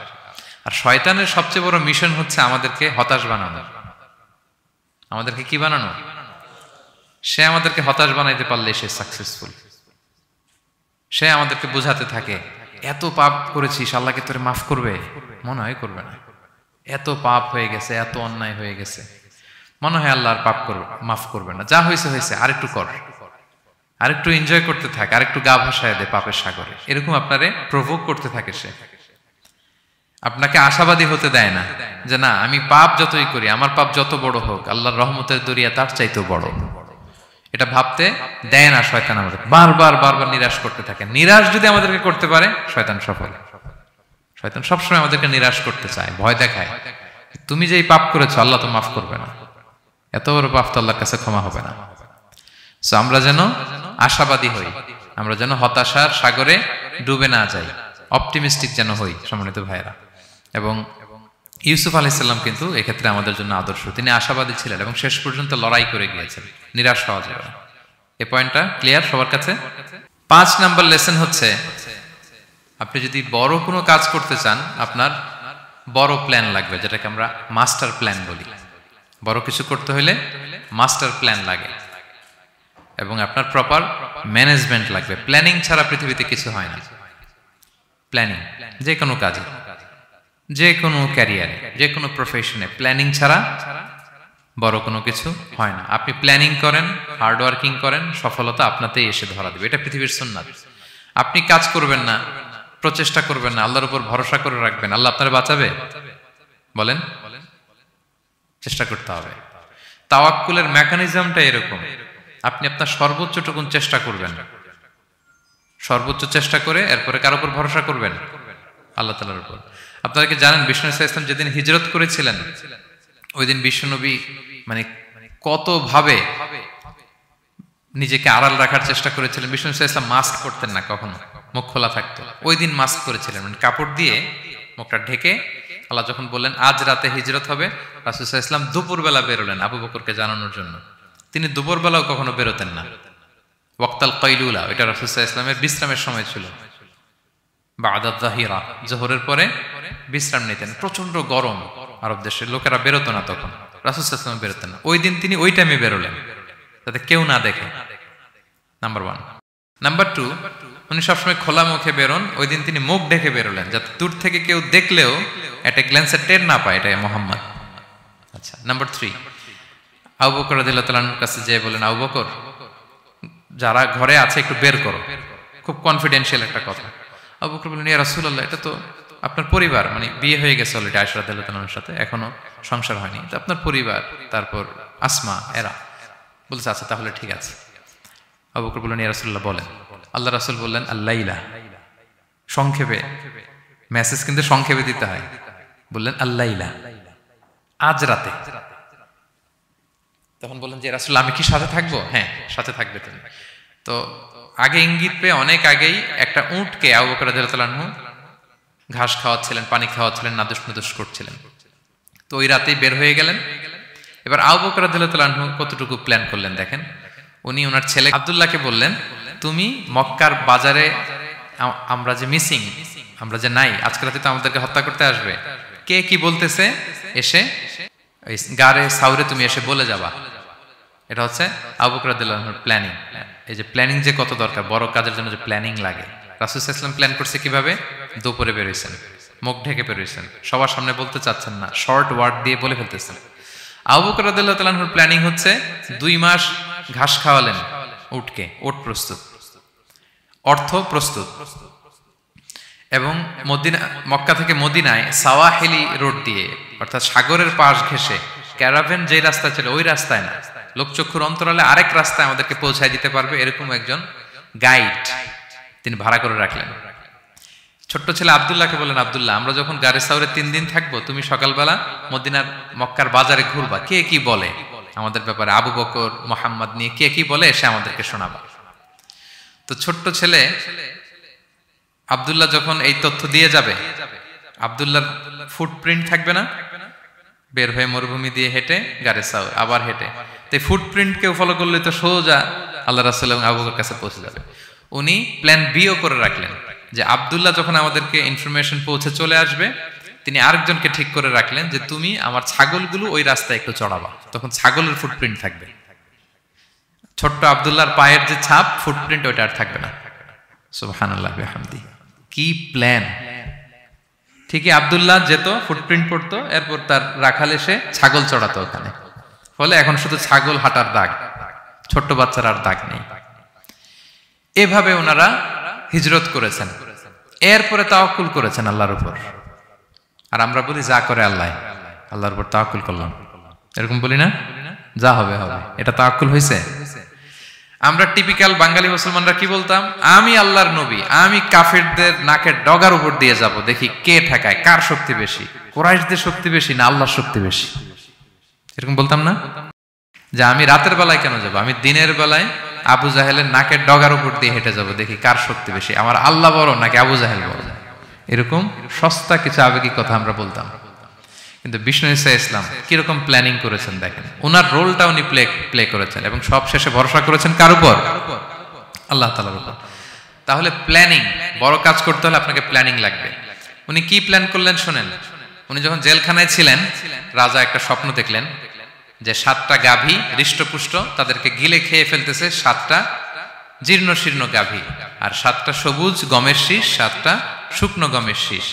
আর শয়তানের সবচেয়ে বড় মিশন হচ্ছে আমাদেরকে হতাশ বানানো। আমাদেরকে কি বানানো? সে আমাদেরকে হতাশ বানাইতে পারলে সে সাকসেসফুল। সে আমাদেরকে বোঝাতে থাকে, এত পাপ করেছিস, আল্লাহকে তোরে মাফ করবে? মনে হয় করবে না। এত পাপ হয়ে গেছে, এত অন্যায় হয়ে গেছে, মনে হয় আল্লাহর পাপ করবে, মাফ করবে না। যা হয়েছে হয়েছে, আরেকটু কর, আরেকটু এনজয় করতে থাক, আরেকটু গা ভাসায় দে পাপের সাগরে। এরকম আপনারে প্রভোক করতে থাকে সে। আপনাকে আশাবাদী হতে দেয় না যে না, আমি পাপ যতই করি, আমার পাপ যত বড় হোক, আল্লাহর রহমতের দরিয়া তার চাইতেও বড়। এটা ভাবতে দেয় না শয়তান। আমাদের বারবার বারবার নিরাশ করতে থাকে। নিরাশ যদি আমাদেরকে করতে পারে, শয়তান সফল। শয়তান সবসময় আমাদেরকে নিরাশ করতে চায়, ভয় দেখায়। তুমি যে এই পাপ করেছো, আল্লাহ তো মাফ করবে না, এত বড় পাপ তো আল্লাহর কাছে ক্ষমা হবে না। সো আমরা যেন আশাবাদী হই, আমরা যেন হতাশার সাগরে ডুবে না যাই, অপটিমিস্টিক যেন হই সম্মানিত ভাইয়েরা। এবং ইউসুফ আলাইহিস সালাম কিন্তু এক্ষেত্রে আমাদের জন্য আদর্শ। তিনি আশাবাদী ছিলেন এবং শেষ পর্যন্ত লড়াই করে গিয়েছেন, নিরাশ হওয়া যাবে না। এই পয়েন্টটা ক্লিয়ার সবার কাছে? 5 নাম্বার লেসন হচ্ছে, আপনি যদি বড় কোনো কাজ করতে চান, আপনার বড় প্ল্যান লাগবে, যেটাকে আমরা মাস্টার প্ল্যান বলি। বড় কিছু করতে হলে মাস্টার প্ল্যান লাগে এবং আপনার প্রপার ম্যানেজমেন্ট লাগবে। প্ল্যানিং ছাড়া পৃথিবীতে কিছু হয় না। প্ল্যানিং যে কোনো কাজে, যে কোনো ক্যারিয়ারে, যে কোনো প্রফেশনে প্ল্যানিং ছাড়া বড় কোনো কিছু হয় না। আপনি প্ল্যানিং করেন, হার্ড ওয়ার্কিং করেন, সফলতা আপনাতেই এসে ধরা দেবে। এটা পৃথিবীর সুন্নাত। আপনি কাজ করবেন না, প্রচেষ্টা করবেন না, আল্লাহর উপর ভরসা করে রাখবেন, আল্লাহ আপনার বাঁচাবে? বলেন, চেষ্টা করতে হবে। তাওয়াক্কুলের মেকানিজমটা এরকম, আপনি আপনার সর্বোচ্চটুকুন চেষ্টা করবেন, সর্বোচ্চ চেষ্টা করে এরপরে কার উপর ভরসা করবেন? আল্লাহ তাআলার উপর। আপনারা কি জানেন বিষ্ণু ইসলাম যেদিন হিজরত করেছিলেন, ওই দিন বিশ্বনবী মানে কত ভাবে নিজেকে আড়াল রাখার চেষ্টা করেছিলেন। বিষ্ণু ইসলাম মাস্ক পরতেন না কখনো, মুখ খোলা থাকতো। ওই দিন মাস্ক করেছিলেন, মানে কাপড় দিয়ে মুখটা ঢেকে। আল্লাহ যখন বললেন আজ রাতে হিজরত হবে, রাসূল সাল্লাল্লাহু আলাইহি ওয়াসাল্লাম দুপুরবেলা বেরোলেন আবু বকরকে জানানোর জন্য। তিনি দুপুরবেলাও কখনো বেরোতেন না। ওয়াক্তাল কাইলুলা, এটা রাসূল সাল্লাল্লাহু আলাইহি ওয়াসাল্লামের বিশ্রামের সময় ছিল। বা'দা যাহিরা, যোহরের পরে বিশ্রাম নিতেন। প্রচন্ড গরম, আরব দেশের লোকেরা বেরোতো না তখন, রাসূল সাল্লাল্লাহু আলাইহি ওয়াসাল্লাম বেরোতেন না। ওই দিন তিনি ওই টাইমে বেরোলেন যাতে কেউ না দেখে, নাম্বার 1। নাম্বার 2, উনি সবসময় খোলা মুখে বেরোন, ওই দিন তিনি মুখ ঢেকে বেরোলেন যাতে দূর থেকে কেউ দেখলেও একটা গ্ল্যান্সে টের না পায় এটা মুহাম্মদ। আচ্ছা, নাম্বার 3, আবু বকর রাদিয়াল্লাহু তাআলার কাছে যেয়ে বলেন, আবু বকর যারা ঘরে আছে একটু বের করো, খুব কনফিডেন্সিয়াল একটা কথা। আবু বকর বললেন, ইয়া রাসূলুল্লাহ, এটা তো আপনার পরিবার, মানে বিয়ে হয়ে গেছে অলরেডি আয়েশা রাদিয়াল্লাহু তাআলার সাথে, এখনো সংসার হয়নি, তো আপনার পরিবার, তারপর আসমা, এরা বলছে আচ্ছা তাহলে ঠিক আছে। আবু বকর বললেন, ইয়া রাসূলুল্লাহ বলেন। আল্লাহ রাসূল বললেন, আল্লাইলা, সংক্ষেপে, মেসেজ কিন্তু সংক্ষেপে দিতে হয়। বললেন আল্লাইলা, আজ রাতে। তখন বললেন যে রাসূল আমি কি সাথে থাকবো? হ্যাঁ, সাথে থাকবে তুমি। তো আগে ইঙ্গিত পেয়ে অনেক আগেই একটা উটকে আবু বকর রাদিয়াল্লাহু তাআলা আনহু ঘাস খাওয়াচ্ছিলেন, পানি খাওয়াচ্ছিলেন, নাদুস নাদুস করছিলেন। তো ওই রাতেই বের হয়ে গেলেন। এবার আবু বকর রাদিয়াল্লাহু তাআলা আনহু কতটুকু প্ল্যান করলেন দেখেন। উনি ওনার ছেলে আব্দুল্লাহকে বললেন, তুমি মক্কার বাজারে, আমরা যে মিসিং, আমরা যে নাই, আজকে রাতে তো আমাদেরকে হত্যা করতে আসবে, কে কি বলতেছে এসে ওই গারে সাউরে তুমি এসে বলে যাবা। এটা হচ্ছে আবু বকর রাদিয়াল্লাহু আনহুর প্ল্যানিং। এই যে প্ল্যানিং যে কত দরকার, বড় কাজের জন্য যে প্ল্যানিং লাগে। রাসূল সাল্লাল্লাহু আলাইহি ওয়াসাল্লাম প্ল্যান করছে কিভাবে? দুপুরে বেরোইছেন, মুখ ঢেকে বেরোইছেন, সবার সামনে বলতে চাচ্ছেন না, শর্ট ওয়ার্ড দিয়ে বলে ফেলতেছেন। আবু বকর রাদিয়াল্লাহু তাআলা আনহুর প্ল্যানিং হচ্ছে 2 মাস ঘাস খাওয়ালেন উটকে, ওট প্রস্তুত, অর্থ প্রস্তুত, এবং মদিনা, মক্কা থেকে মদিনায় সাওয়াহিলি রোড দিয়ে, অর্থাৎ সাগরের পাশ ঘেঁষে ক্যারাভেন যে রাস্তা ছিল ওই রাস্তায় না, লোকচক্ষুর অন্তরালে আরেক রাস্তায় আমাদেরকে পৌঁছায় দিতে পারবে এরকম একজন গাইড তিনি ভাড়া করে রাখলেন। ছোট্ট ছেলে আব্দুল্লাহকে বলেন, আব্দুল্লাহ আমরা যখন গারে সাউরে 3 দিন থাকবো, তুমি সকালবেলা মদিনার মক্কার বাজারে ঘুরবা, কে কি বলে আমাদের ব্যাপারে, আবু বকর মুহাম্মদ নিয়ে কে কি বলে এসে আমাদেরকে শোনাবা। তো ছোট্ট ছেলে আব্দুল্লাহ যখন এই তথ্য দিয়ে যাবে, আব্দুল্লাহর ফুটপ্রিন্ট থাকবে না, বের হয়ে মরুভূমি দিয়ে হেঁটে গারে সাউর, আবার হেঁটে, তো ফুটপ্রিন্ট কেউ ফলো করলে তো সোজা আল্লাহ রাসূল এবং আবু বকরের কাছে পৌঁছে যাবে। উনি প্ল্যান বিও করে রাখলেন যে আব্দুল্লাহ যখন আমাদেরকে ইনফরমেশন পৌঁছে চলে আসবে, তিনি আরেকজনকে ঠিক করে রাখলেন যে তুমি আমার ছাগলগুলো ওই রাস্তায় একটু চড়াবা, তখন ছাগলের ফুটপ্রিন্ট থাকবে, ছোট্ট আব্দুল্লাহর পায়ের যে ছাপ ফুটপ্রিন্ট ওইটা আর থাকবে না। সুবহানাল্লাহ বিহামদি, কি প্ল্যান! ঠিকই আব্দুল্লাহ যেত, ফুটপ্রিন্ট পড়তো, এরপর তার রাখাল এসে ছাগল চড়াতো ওখানে, ফলে এখন শুধু ছাগল হাঁটার দাগ, ছোট্ট বাচ্চার আর দাগ নেই। এভাবে ওনারা হিজরত করেছেন, এরপরে তাওয়াক্কুল করেছেন আল্লাহর উপর। আর আমরা বলি যা করে আল্লাহ, আল্লাহর উপর তাওয়াক্কুল করলাম, এরকম বলি না? যা হবে হবে, এটা তাওয়াক্কুল হয়েছে? আমরা টিপিক্যাল বাঙালি মুসলমানরা কি বলতাম? আমি আল্লাহর নবী, আমি কাফেরদের নাকের ডগার উপর দিয়ে যাব, দেখি কে ঠেকায়, কার শক্তি বেশি, কুরাইশদের শক্তি বেশি না আল্লাহর শক্তি বেশি, এরকম বলতাম না? যে আমি রাতের বেলায় কেন যাব, আমি দিনের বেলায় আবু জাহেলের নাকের ডগার উপর দিয়ে হেঁটে যাবো, দেখি কার শক্তি বেশি, আমার আল্লাহ বড় নাকি আবু জাহেল বড়। এরকম সস্তা কিছু আবেগিক কথা আমরা বলতাম। কিন্তু বিষ্ণু ঈসা ইসলাম কিরকম প্ল্যানিং করেছেন দেখেন, ওনার রোলটা উনি প্লে করেছেন এবং সব শেষে ভরসা করেছেন কার উপর? আল্লাহ তাআলার উপর। তাহলে প্ল্যানিং, বড় কাজ করতে হলে আপনাকে প্ল্যানিং লাগবে। উনি কি প্ল্যান করলেন শোনেন। উনি যখন জেলখানায় ছিলেন, রাজা একটা স্বপ্ন দেখলেন যে 7টা গাভী হৃষ্টপুষ্ট, তাদেরকে গিলে খেয়ে ফেলতেছে 7টা জীর্ণ শীর্ণ গাভী, আর 7টা সবুজ গমের শীষ, 7টা শুকনো গমের শীষ।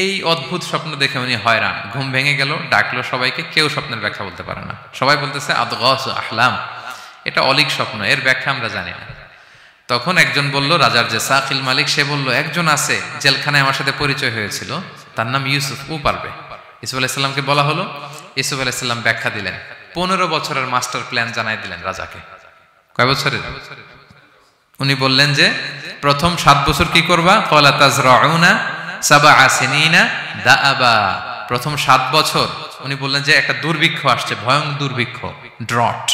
এই অদ্ভুত স্বপ্ন দেখে উনি হয়রান, ঘুম ভেঙে গেল, ডাকলো সবাইকে, কেউ স্বপ্নের ব্যাখ্যা বলতে পারে না। সবাই বলতেছে আদগাস আহলাম, এটা অলিক স্বপ্ন, এর ব্যাখ্যা আমরা জানি না। তখন একজন বলল, রাজার যে সাকিল মালিক, সে বলল একজন আছে জেলখানায় আমার সাথে পরিচয় হয়েছিল, তার নাম ইউসুফ, ও পারবে। ইউসুফ আলাইহিসসালামকে বলা হলো, ইউসুফ আলাইহিসসালাম ব্যাখ্যা দিলেন, 15 বছরের মাস্টার প্ল্যান জানাই দিলেন রাজাকে। কয় বছরের? উনি বললেন যে প্রথম 7 বছর কি করবা? ক্বালা তাজরাউনা সাবআ সিনিনা দাআবা। প্রথম 7 বছর উনি বললেন যে একটা দুর্ভিক্ষ আসছে, ভয়ঙ্কর দুর্ভিক্ষ, ড্রট।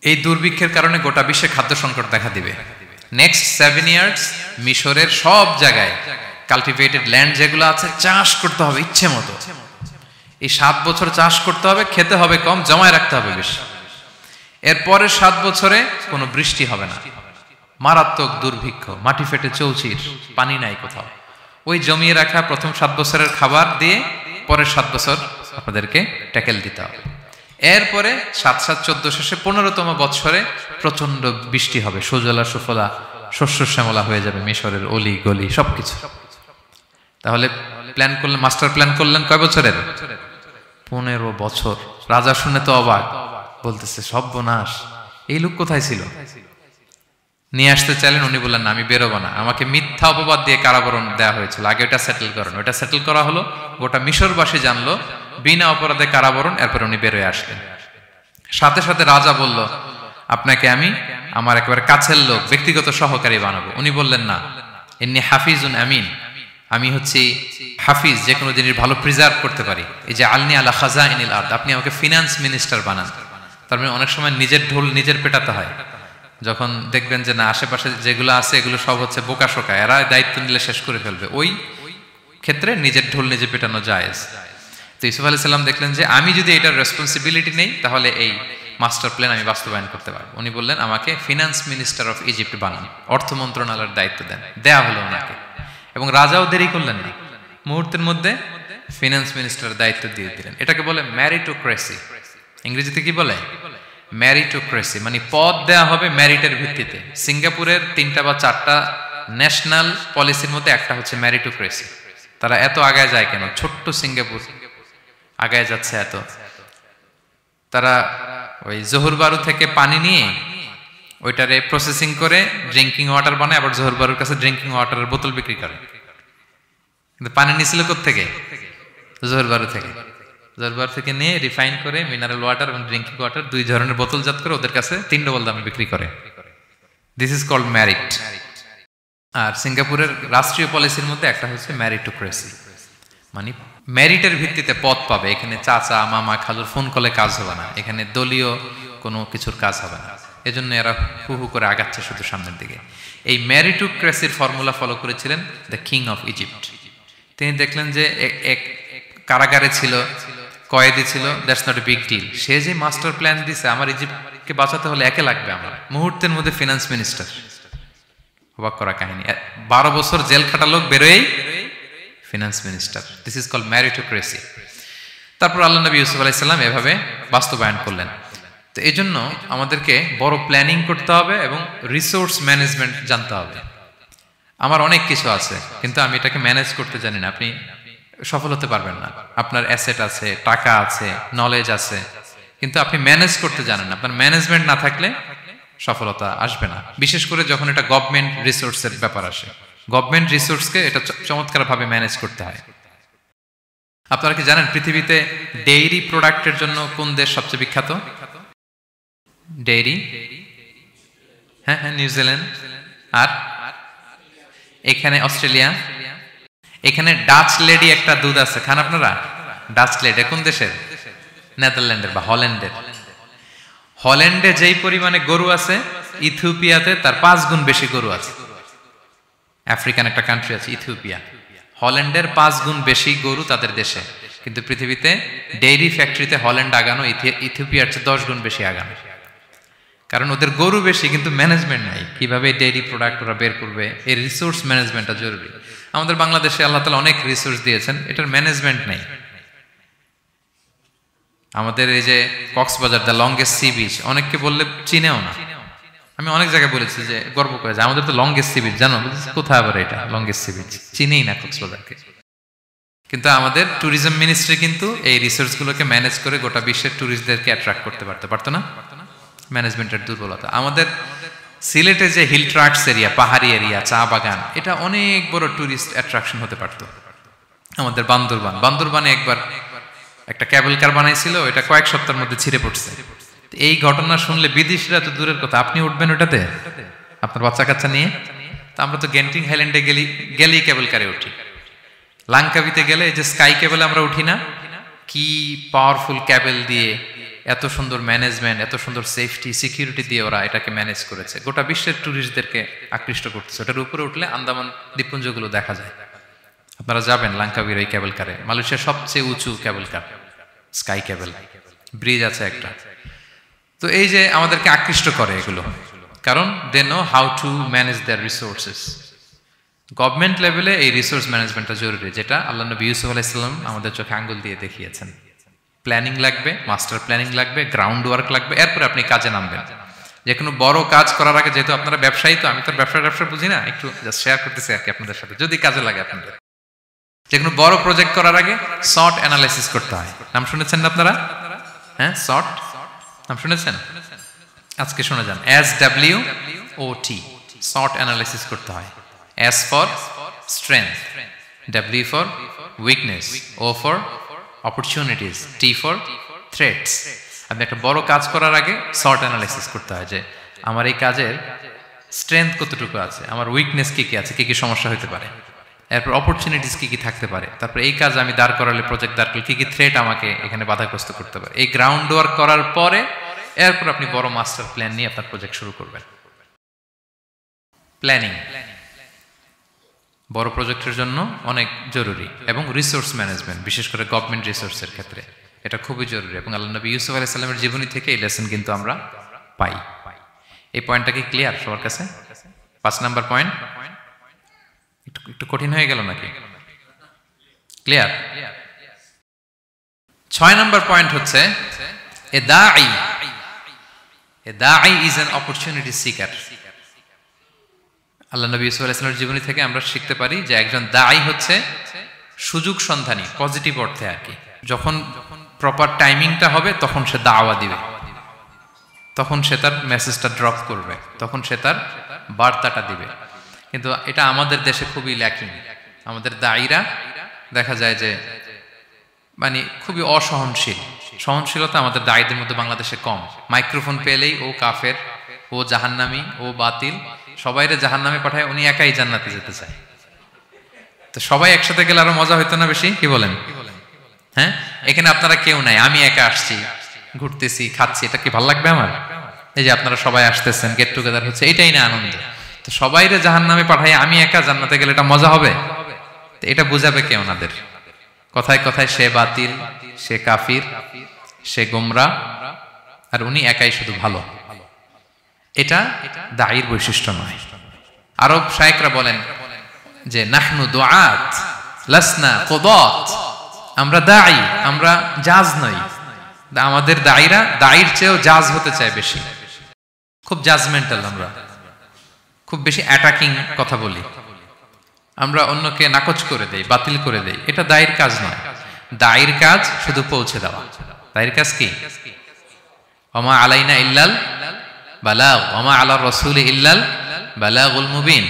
এই দুর্ভিক্ষের কারণে গোটা বিশ্বে খাদ্য সংকট দেখা দিবে। নেক্সট 7 ইয়ার্স মিশরের সব জায়গায় কাল্টিভেটেড ল্যান্ড যেগুলো আছে চাষ করতে হবে ইচ্ছে মতো। এই 7 বছর চাষ করতে হবে, খেতে হবে কম, জমায় রাখতে হবে বেশি। এরপরের 7 বছরে কোনো বৃষ্টি হবে না, মারাত্মক দুর্ভিক্ষ, মাটি ফেটে চৌচির, পানি নাই কোথাও। ওই জমিয়ে রাখা প্রথম 7 বছরের খাবার দিয়ে পরের 7 বছর আপনাদেরকে ট্যাকেল দিতে হবে। এরপরে 7-7-14 শেষে 15তম বৎসরে প্রচন্ড বৃষ্টি হবে, সুজলা সুফলা, শস্য শ্যামলা হয়ে যাবে মিশরের অলি গলি সবকিছু। তাহলে প্ল্যান করলেন, মাস্টার প্ল্যান করলেন কয় বছরের? 15 বছর। রাজা শুনে তো অবাক, বলতেছে সর্বনাশ, এই লোক কোথায় ছিল? নিয়ে আসতে চাইলেন, উনি বললেন না, আমি বেরোবো না, আমাকে মিথ্যা অপবাদ দিয়ে কারাবরণ দেওয়া হয়েছিল, আগে ওটা সেটেল করেন। ওটা সেটেল করা হলো, গোটা মিশরবাসী জানলো, বিনা অপরাধে কারাবরণ। এরপর উনি বেরোয় আসলেন। সাথে সাথে রাজা বলল, আপনাকে আমি আমার একেবারে কাছের লোক, ব্যক্তিগত সহকারী বানাবো। উনি বললেন না, ইন্নী হাফিজুন আমিন, আমি হচ্ছি হাফিজ, যে কোনো জিনিস ভালো প্রিজার্ভ করতে পারি। এই যে আলনি আলা খাজাইনিল আরদ, আপনি আমাকে ফিনান্স মিনিস্টার বানান। তার মানে অনেক সময় নিজের ঢোল নিজের পেটাতে হয়। যখন দেখবেন যে না, আশেপাশে যেগুলো আছে এগুলো সব হচ্ছে বোকা শোকা, এরা দায়িত্ব নিলে শেষ করে ফেলবে, ওই ক্ষেত্রে নিজের ঢোল নিজে পেটানো জায়েজ। তো ইউসুফ আলাইহিস সালাম দেখলেন যে আমি যদি এটার রেসপন্সিবিলিটি নেই, তাহলে এই মাস্টার প্ল্যান আমি বাস্তবায়ন করতে পারবো। উনি বললেন, আমাকে ফিনান্স মিনিস্টার অফ ইজিপ্ট বানান, অর্থ মন্ত্রণালয়ের দায়িত্ব দেন। দেয়া হলো ওনাকে, এবং রাজাও দেরি করলেন না, মুহূর্তের মধ্যে ফিনান্স মিনিস্টারের দায়িত্ব দিয়ে দিলেন। এটাকে বলে ম্যারিটোক্রেসি। ইংরেজিতে কি বলে? ম্যারিটোক্রেসি, মানে পদ দেয়া হবে মেরিটের ভিত্তিতে। সিঙ্গাপুরের 3টা বা 4টা ন্যাশনাল পলিসির মধ্যে একটা হচ্ছে ম্যারিটোক্রেসি। তারা এত আগায় যায় কেন? ছোট্ট সিঙ্গাপুর আগায় যাচ্ছে এত। তারা ওই জহুর বারু থেকে পানি নিয়ে ওইটারে প্রসেসিং করে ড্রিঙ্কিং ওয়াটার বানায়, আবার জহুর বারুর কাছে ড্রিঙ্কিং ওয়াটারের বোতল বিক্রি করে। কিন্তু পানি নিয়েছিল কোত্থেকে? জহুর বারু থেকে। জহুর বারু থেকে নিয়ে রিফাইন করে মিনারেল ওয়াটার এবং ড্রিঙ্কিং ওয়াটার 2 ধরনের বোতলজাত করে ওদের কাছে 3 ডবল দামে বিক্রি করে। This is called merit. আর সিঙ্গাপুরের রাষ্ট্রীয় পলিসির মধ্যে একটা হচ্ছে ম্যারিটোক্রেসি, মানে মেরিটের ভিত্তিতে পদ পাবে। এখানে চাচা মামা খালুর ফোন কলে কাজ হবে না, এখানে দলীয় কোনো কিছুর কাজ হবে না। এজন্য এরা হু হু করে আগাচ্ছে শুধু সামনের দিকে। এই ম্যারিটোক্রেসির ফর্মুলা ফলো করেছিলেন দ্য কিং অফ ইজিপ্ট। তিনি দেখলেন যে এক কারাগারে ছিল, কয়েদি ছিল, that's not a big deal. সে যে মাস্টার প্ল্যান দিছে, আমার ইজিপ্টকে বাঁচাতে হলে একে লাগবে আমার, মুহূর্তের মধ্যে ফিনান্স মিনিস্টার। অবাক করা কাহিনী, 12 বছর জেল খাটা লোক বেরোয় finance minister. This is called meritocracy. তারপর আল্লাহ নবী ইউসুফ আলাইহিস সালাম এভাবে বাস্তবায়ন করলেন। তো এই জন্য আমাদেরকে বড় প্ল্যানিং করতে হবে এবং রিসোর্স ম্যানেজমেন্ট জানতে হবে। আমার অনেক কিছু আছে, কিন্তু আমি এটাকে ম্যানেজ করতে জানি না, আপনি সফল হতে পারবেন না। আপনার অ্যাসেট আছে, টাকা আছে, নলেজ আছে, কিন্তু আপনি ম্যানেজ করতে জানেন না। আপনার ম্যানেজমেন্ট না থাকলে সফলতা আসবে না, বিশেষ করে যখন এটা গভর্নমেন্ট রিসোর্সের ব্যাপার আসে। গভর্নমেন্ট রিসোর্সকে এটা চমৎকারভাবে ম্যানেজ করতে হয়। আপনারা কি জানেন পৃথিবীতে ডেইরি প্রোডাক্টের জন্য কোন দেশ সবচেয়ে বিখ্যাত? ডেইরি, হ্যাঁ, নিউজিল্যান্ড। আর এখানে অস্ট্রেলিয়া। এখানে ডাচ লেডি একটা দুধ আছে, খান আপনারা? ডাচ লেডি কোন দেশের? নেদারল্যান্ডের বা হল্যান্ডের। হল্যান্ডে যেই পরিমাণে গরু আছে ইথিওপিয়াতে তার 5 গুণ বেশি গরু আছে। আফ্রিকান একটা কান্ট্রি আছে ইথিওপিয়া, হল্যান্ডের 5 গুণ বেশি গরু তাদের দেশে, কিন্তু পৃথিবীতে ডেইরি ফ্যাক্টরিতে হল্যান্ড আগানো ইথিওপিয়ার চেয়ে 10 গুণ বেশি আগানো। কারণ ওদের গরু বেশি কিন্তু ম্যানেজমেন্ট নাই, কিভাবে ডেইরি প্রোডাক্ট ওরা বের করবে, এই রিসোর্স ম্যানেজমেন্টটা জরুরি। আমাদের বাংলাদেশে আল্লাহ তাআলা অনেক রিসোর্স দিয়েছেন, এটার ম্যানেজমেন্ট নেই। আমাদের এই যে Cox's Bazar the longest sea beach, অনেককে বললে চিনেও না। আমি অনেক জায়গায় বলেছি যে গর্ব করে যে আমাদের তো লংগেস্ট সি বিচ, জানো কোথায় আবার এটা লংগেস্ট সি বিচ, চিনেই না কক্সবাজারকে। কিন্তু আমাদের ট্যুরিজম মিনিস্ট্রি কিন্তু এই রিসোর্সগুলোকে ম্যানেজ করে গোটা বিশ্বের ট্যুরিস্টদেরকে অ্যাট্রাক্ট করতে পারতো না। ম্যানেজমেন্টের দুর্বলতা। আমাদের সিলেটে যে হিল ট্রাক্টস এরিয়া, পাহাড়ি এরিয়া, চা বাগান, এটা অনেক বড় ট্যুরিস্ট অ্যাট্রাকশন হতে পারতো। আমাদের বান্দরবানে একবার একটা ক্যাবেল কার বানাইছিল, এটা কয়েক সপ্তাহের মধ্যে ছিঁড়ে পড়ছে। এই ঘটনা শুনলে বিদেশিরা তো দূরের কথা, আপনি উঠবেন ওটাতে আপনার বাচ্চা কাচ্চা নিয়ে? তা আমরা তো গেন্টিং হাইল্যান্ডে গেলেই ক্যাবেল কারে উঠি, লাঙ্কাবিতে গেলে এই যে স্কাই কেবলে আমরা উঠি না, কি পাওয়ারফুল ক্যাবেল দিয়ে, এত সুন্দর ম্যানেজমেন্ট, এত সুন্দর সেফটি সিকিউরিটি দিয়ে ওরা এটাকে ম্যানেজ করেছে, গোটা বিশ্বের ট্যুরিস্টদেরকে আকৃষ্ট করতেছে। ওটার উপরে উঠলে আন্দামান দ্বীপপুঞ্জগুলো দেখা যায়। আপনারা যাবেন লাঙ্কাবির ওই ক্যাবেল কারে, মালয়েশিয়ার সবচেয়ে উঁচু ক্যাবেল কার, স্কাই ক্যাবেল, ব্রিজ আছে একটা। তো এই যে আমাদেরকে আকৃষ্ট করে এগুলো, কারণ they know how to manage their resources. Government লেভেলে এই রিসোর্স ম্যানেজমেন্টটা জরুরি, যেটা আল্লাহ নবী ইউসুফ আলাইহিস সালাম আমাদের চোখে আঙ্গুল দিয়ে দেখিয়েছেন। প্ল্যানিং লাগবে, মাস্টার প্ল্যানিং লাগবে, গ্রাউন্ড ওয়ার্ক লাগবে, এরপরে আপনি কাজে নামবেন। যে কোনো বড় কাজ করার আগে, যেহেতু আপনারা ব্যবসায়ী, তো আমি তো ব্যবসা বুঝি না, একটু জাস্ট শেয়ার করতেছি আর কি আপনাদের সাথে, যদি কাজে লাগে আপনাদের। যে কোনো বড় প্রজেক্ট করার আগে শর্ট অ্যানালাইসিস করতে হয়। নাম শুনেছেন না আপনারা? হ্যাঁ, শর্ট নাম শুনেছেন? আজকে শুনে যান, SWOT, শর্ট অ্যানালাইসিস করতে হয়। S for strength, W for weakness, O for opportunities, T for threats. আপনি একটা বড় কাজ করার আগে শর্ট অ্যানালাইসিস করতে হয় যে আমার এই কাজের স্ট্রেংথ কতটুকু আছে, আমার উইকনেস কি কি আছে, কি কি সমস্যা হতে পারে, এরপর অপরচুনিটিস কি কি থাকতে পারে, তারপর এই কাজ আমি দাঁড় করালে, প্রজেক্ট দাঁড় করলে কি কি থ্রেট আমাকে এখানে বাধাগ্রস্ত করতে পারে। এই গ্রাউন্ড ওয়ার্ক করার পরে এরপর আপনি বড় মাস্টার প্ল্যান নিয়ে আপনার প্রজেক্ট শুরু করবেন। প্ল্যানিং বড় প্রজেক্টের জন্য অনেক জরুরি, এবং রিসোর্স ম্যানেজমেন্ট, বিশেষ করে গভর্নমেন্ট রিসোর্সের ক্ষেত্রে এটা খুবই জরুরি। এবং আল্লাহ নবী ইউসুফ আলাইহিস সালামের জীবনী থেকে এই লেসন কিন্তু আমরা পাই। এই পয়েন্টটা কি ক্লিয়ার সবার কাছে? 5 নাম্বার পয়েন্ট একটু কঠিন হয়ে গেল নাকি? ক্লিয়ার? 6 নাম্বার পয়েন্ট হচ্ছে এ দাঈ ইজ অ্যান অপরচুনিটি সিকার। আল্লাহ নবী ইউসুফ আলাইহিস সালামের জীবনী থেকে আমরা শিখতে পারি যে একজন দাঈ হচ্ছে সুযোগ সন্ধানী, পজিটিভ অর্থে আর কি। যখন প্রপার টাইমিংটা হবে তখন সে দাওয়া দিবে, তখন সে তার মেসেজটা ড্রপ করবে, তখন সে তার বার্তাটা দিবে। কিন্তু এটা আমাদের দেশে খুবই ল্যাকিং। আমাদের দায়ীরা দেখা যায় যে মানে খুবই অসহনশীল, সহনশীলতা আমাদের দায়ীদের মধ্যে বাংলাদেশে কম। মাইক্রোফোন পেলেই ও কাফের, ও জাহান্নামী, ও বাতিল, সবাইরে জাহান্নামে পাঠায়, উনি একাই জান্নাতে যেতে চায়। তো সবাই একসাথে গেলে আরো মজা হইতো না বেশি? কি বলেন? হ্যাঁ, এখানে আপনারা কেউ নাই, আমি একা আসছি, ঘুরতেছি, খাচ্ছি, এটা কি ভালো লাগবে আমার? এই যে আপনারা সবাই আসতেছেন, গেট টুগেদার হচ্ছে, এটাই না আনন্দ। তো সবাইরে জাহান্নামে পাঠায় আমি একা জান্নাতে গেলে এটা মজা হবে? তো এটা বুঝাবে কে ওনাদের? কথায় কথায় সে বাতিল, সে কাফির, সে গোমরা, আর উনি একাই শুধু ভালো। এটা দাঈর বৈশিষ্ট্য নয়। আরব শায়েখরা বলেন যে নাহনু দুআত লাসনা কুদাত, আমরা দাঈ, আমরা জাজ নই। আমাদের দাঈরা দাঈর চেয়েও জাজ হতে চায় বেশি, খুব জাজমেন্টাল, আমরা খুব বেশি অ্যাটাকিং কথা বলি, আমরা অন্যকে নাকচ করে দেই, বাতিল করে দেই। এটা দাঈর কাজ নয়। দাঈর কাজ শুধু পৌঁছে দেওয়া। দাঈর কাজ কি? ওমা আলাইনা ইল্লাল বালাগ ওমা আলা রাসূলি ইল্লাল বালাগুল মুবিন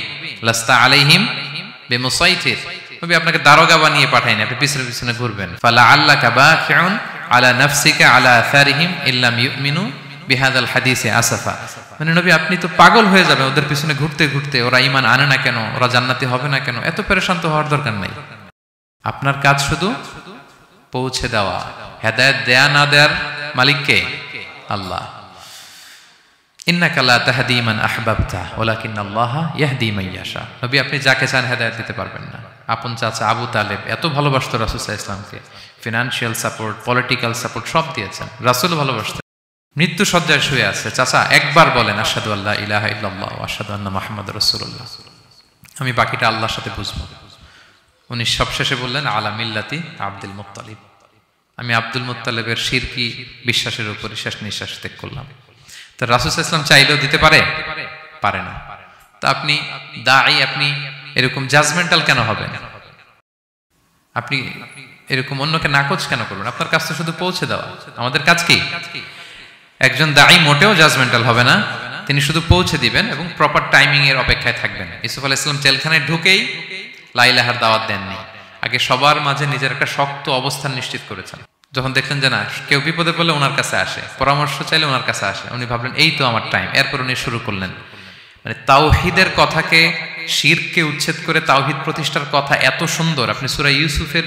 লাস্তা আলাইহিম বিমুসাইতির। নবী আপনাকে দারোগা বানিয়ে পাঠায়নি, আপনি পিছনে পিছনে ঘুরবেন। ফালা আল্লাকা বাকিউন আলা নাফসিকা আলা আসারিহিম ইল্লাম ইউমিনু বিহাদাল হাদিসে আসাফা। মানে নবী আপনি তো পাগল হয়ে যাবেন ওদের পিছনে ঘুরতে ঘুরতে, ওরা ঈমান আনে না কেন, ওরা জান্নাতি হবে না কেন, এত পেরেশান তো হওয়ার দরকার নাই। আপনার কাজ শুধু পৌঁছে দেওয়া। হেদায়েত দেয়া না দেয়ার মালিক কে? আল্লাহ। ইন্নাকা লা তাহদি মান আহবাবতা ওয়ালাকিন্নাল্লাহা ইয়াহদি মান ইয়াশা। নবী আপনি যাকে চান হেদায়েত দিতে পারবেন না। আপন চাচা আবু তালেব এত ভালোবাসতো রাসূল সাল্লাল্লাহু আলাইহি ওয়াসাল্লামকে, ফিনান্সিয়াল সাপোর্ট, পলিটিক্যাল সাপোর্ট সব দিয়েছেন। রাসূল ভালোবাসতেন। মৃত্যু সজ্জায় শুয়ে আছে, চাচা একবার বলেন আশহাদু আল্লা ইলাহা ইল্লাল্লাহ ওয়া আশহাদু আন্না মুহাম্মাদুর রাসূলুল্লাহ, আমি বাকিটা আল্লাহর সাথে বুঝবো। উনি সবশেষে বললেন আলা মিল্লাতি আব্দুল মুত্তালিব, আমি আব্দুল মুত্তালিবের শিরকি বিশ্বাসের উপর শেষ নিঃশ্বাস ত্যাগ করলাম। তো রাসূল সাল্লাল্লাহু আলাইহি ওয়াসাল্লাম চাইলেও দিতে পারে পারে না। তা আপনি দাঈ, আপনি এরকম জাজমেন্টাল কেন হবেন? আপনি এরকম অন্যকে নাকচ কেন করবেন? আপনার কাজ তো শুধু পৌঁছে দেওয়া। আমাদের কাজ কি? একজন দাঈ মোটেও জাজমেন্টাল হবে না, তিনি শুধু পৌঁছে দিবেন এবং প্রপার টাইমিং এর অপেক্ষায় থাকবেন। ইউসুফ আলাইহিস সালাম জেলখানায় ঢুকেই লা ইলাহার দাওয়াত দেননি, আগে সবার মাঝে নিজের একটা শক্ত অবস্থান নিশ্চিত করেছেন। যখন দেখলেন যে না কেউ বিপদে পড়লে ওনার কাছে আসে, পরামর্শ চাইলে ওনার কাছে আসে, উনি ভাবলেন এই তো আমার টাইম। এরপর উনি শুরু করলেন মানে তাওহীদের কথাকে, শিরককে উচ্ছেদ করে তাওহীদ প্রতিষ্ঠার কথা এত সুন্দর আপনি সূরা ইউসুফের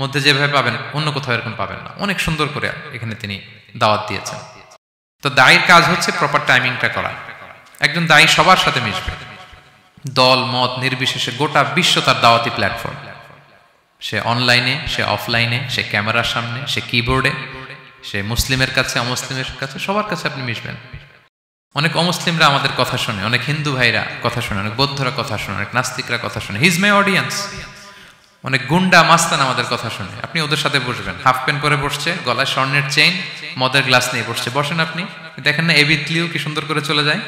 মধ্যে যেভাবে পাবেন অন্য কোথাও এরকম পাবেন না। অনেক সুন্দর করে এখানে তিনি দাওয়াত দিয়েছেন। তো দায়ীর কাজ হচ্ছে প্রপার টাইমিংটা করা। একজন দায়ী সবার সাথে মিশবে, দল মত নির্বিশেষে। গোটা বিশ্ব তার দাওয়াতি প্ল্যাটফর্ম। সে অনলাইনে, সে অফলাইনে, সে ক্যামেরার সামনে, সে কিবোর্ডে, সে মুসলিমের কাছে, অমুসলিমের কাছে, সবার কাছে আপনি মিশবেন। অনেক অমুসলিমরা আমাদের কথা শোনে, অনেক হিন্দু ভাইরা কথা শোনে, অনেক বৌদ্ধরা কথা শোনে, অনেক নাস্তিকরা কথা শোনে। হিজ মাই অডিয়েন্স। অনেক গুন্ডা মাস্তান আমাদের কথা শুনে। আপনি ওদের সাথে বসবেন, হাফ প্যান্ট পরে বসছে, গলায় স্বর্ণের চেইন, মদের গ্লাস নিয়ে বসছে, বসেন। আপনি দেখেন না এবিটলিও কি সুন্দর করে চলে যায়,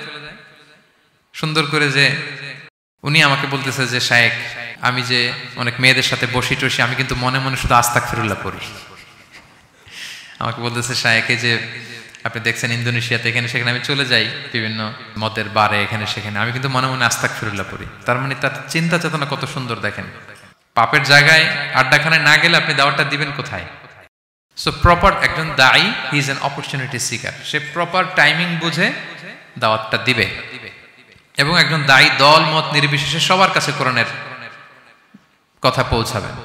সুন্দর করে। যে উনি আমাকে বলতেছে যে শায়েখ আমি যে অনেক মেয়েদের সাথে বসি টসি, আমি কিন্তু মনে মনে শুধু আস্তাগফিরুল্লাহ পড়ি। আমাকে বলতেছে শায়েখ যে আপনি দেখছেন ইন্দোনেশিয়াতে এখানে সেখানে আমি চলে যাই বিভিন্ন মদের বারে, এখানে সেখানে, আমি কিন্তু মনে মনে আস্তাগফিরুল্লাহ পড়ি। তার মানে তার চিন্তা চেতনা কত সুন্দর দেখেন। পাপের জায়গায় আড্ডাখানায় না গেলে আপনি দাওয়াতটা দিবেন কোথায়? সো প্রপার একজন দায়ী, he is an opportunity seeker. Say proper timing বুঝে দাওয়াতটা দিবে। এবং একজন দায়ী দল মত নির্বিশেষে সবার কাছে কোরআনের কথা পৌঁছাবেন।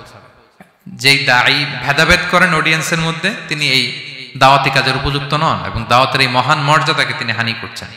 যেই দায়ী ভেদাভেদ করেন অডিয়েন্সের মধ্যে, তিনি এই দাওয়াতি কাজের উপযুক্ত নন এবং দাওয়াতের এই মহান মর্যাদাকে তিনি হানি করছেন।